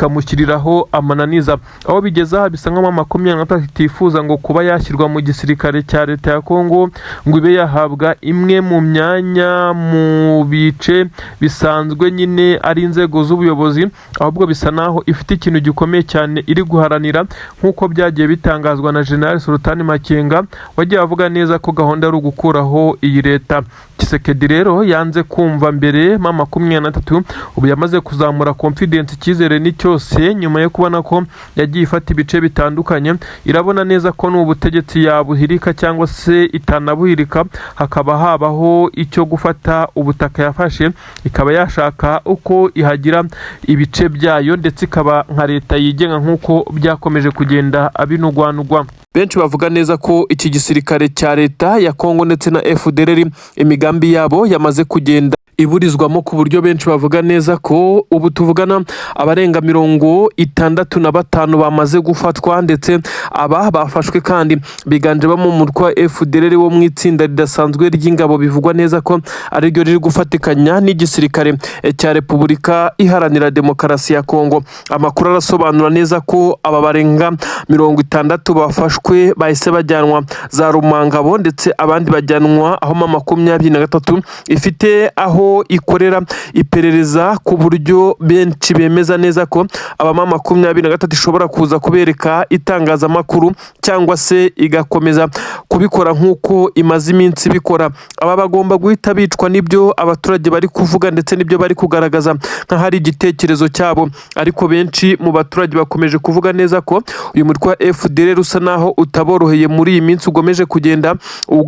ikamushyiriraho amananiza. Aho bigeze aha bisa nkaho M23 itifuza ngo kuba yashyirwa mu gisirikare cya Leta ya Kongo ngo ibe yahabwa imwe mu myanya mu bice bisanzwe nyine ari inzego z'ubuyobozi, ahubwo bisa naho ifite ikintu gikomeye cyane iri guharanira, nk'uko byagiye bitangazwa na General Sultan Makenga wagiye avuga neza ko gahunda ari ugukuraho iyi leta. Tshisekedi rero yanze kumva mbere M23 ubu yamaze kuzamura confidence, icyizere ni cyose nyuma yo kubona ko yagiye ifata ibice bitandukanye. Irabona neza ko n'ubutegetsi yabuhirika cyangwa se itanabuhirika, hakaba habaho icyo gufata ubutaka yafashe, ikaba yashaka uko ihagira ibice byayo ndetse ikaba nka leta yigenga nk'uko byakomeje kugenda abinugwanugwa. Benshi bavuga neza ko iki gisirikare cya Leta ya Kongo ndetse na FDLR imigambi yabo yamaze kugenda iburizwamo, ku buryo benshi bavuga neza ko ubu tuvugana abarenga 65 bamaze gufatwa, ndetse aba bafashwe kandi biganjemo mu mutwe wa FDLR wo mu itsinda ridasanzwe ry'ingabo bivugwa neza ko ari ryo riri gufatikanya n'igisirikare cya Repubulika Iharanira Demokarasi ya Kongo. Amakuru arasobanura neza ko aba barenga 60 bafashwe bahise bajyanwa za Rumangabo, ndetse abandi bajyanwa aho M23 ifite aho ikorera iperereza, ku buryo benshi bemeza neza ko aba M23 ishobora kuza kubereka itangazamakuru cyangwa se igakomeza kubikora nk'uko imaze iminsi bikora. Aba bagomba guhita bicwa n'ibyo abaturage bari kuvuga ndetse n'ibyo bari kugaragaza nk'ahari igitekerezo cyabo, ariko benshi mu baturage bakomeje kuvuga neza ko uyu mutwe wa FDLR usa naho utaboroheye muri iyi minsi, ugomeje kugenda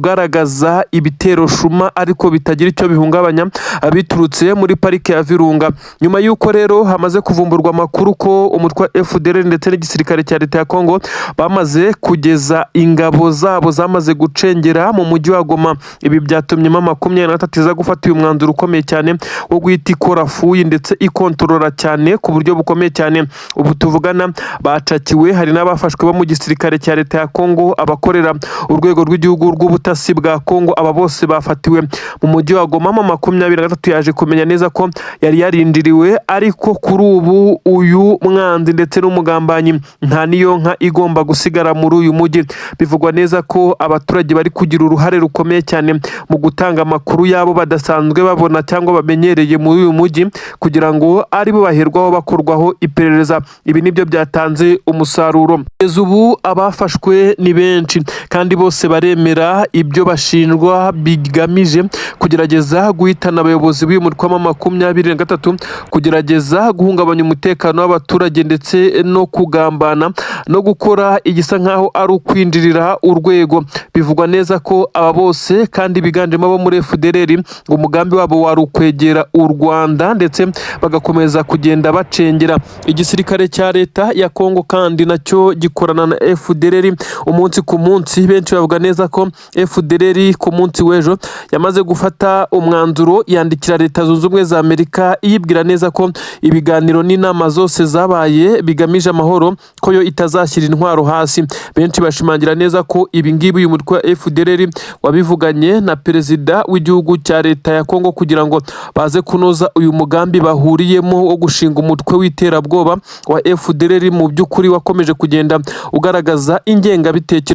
ugaragaza ibitero shuma ariko bitagira icyo bihungabanya biturutse muri parike ya Virunga. Nyuma y'uko rero hamaze kuvumburwa amakuru ko umutwe wa FDLR ndetse n'igisirikare cya Leta ya Kongo bamaze kugeza ingabo zabo zamaze gucengera mu mujyi wa Goma, ibi byatumye M23 iza gufata uyu mwanzuro ukomeye cyane wo guhita ikora fuyi ndetse ikontorora cyane ku buryo bukomeye cyane. Ubu tuvugana bacakiwe, hari n'abafashwe bo mu gisirikare cya Leta ya Kongo, abakorera urwego rw'igihugu rw'ubutasi bwa Kongo, aba bose bafatiwe mu mujyi wa Goma. M23 yaje kumenya neza ko yari yarindiriwe, ariko kuri ubu uyu mwanzi ndetse n'umugambanyi nta niyo nka igomba gusigara muri uyu mujyi. Bivugwa neza ko abaturage bari kugira uruhare rukomeye cyane mu gutanga amakuru yabo badasanzwe babona cyangwa bamenyereye muri uyu mujyi, kugira ngo aribo baherwaho bakorwaho iperereza. Ibi nibyo byatanze umusaruro. Ubu abafashwe ni benshi kandi bose baremera ibyo bashinjwa bigamije kugerageza guhitana n'abayobozi b'uyu mutwe wa 23 kugerageza guhungabanya umutekano w'abaturage ndetse no kugambana no gukora igisa nkaho ari ukwinjirira urwego. Bivugwa neza ko aba bose kandi biganjemo abo muri FDLR ngo umugambi wabo wari ukwegera u Rwanda ndetse bagakomeza kugenda bacengera igisirikare cya leta ya Kongo, kandi nacyo gikorana na FDLR umunsi ku munsi. Benshi bavuga neza ko FDLR ku munsi w'ejo yamaze gufata umwanzuro yandikira Leta Zunze Ubumwe za Amerika iyibwira neza ko ibiganiro n'inama zose zabaye bigamije amahoro ko yo itazashyira intwaro hasi. Benshi bashimangira neza ko ibi ngibi uyu mutwe wa FDLR wabivuganye na perezida w'igihugu cya leta ya Kongo kugira ngo baze kunoza uyu mugambi bahuriyemo wo gushinga umutwe w'iterabwoba wa FDLR mu by'ukuri wakomeje kugenda ugaragaza ingengabitekerezo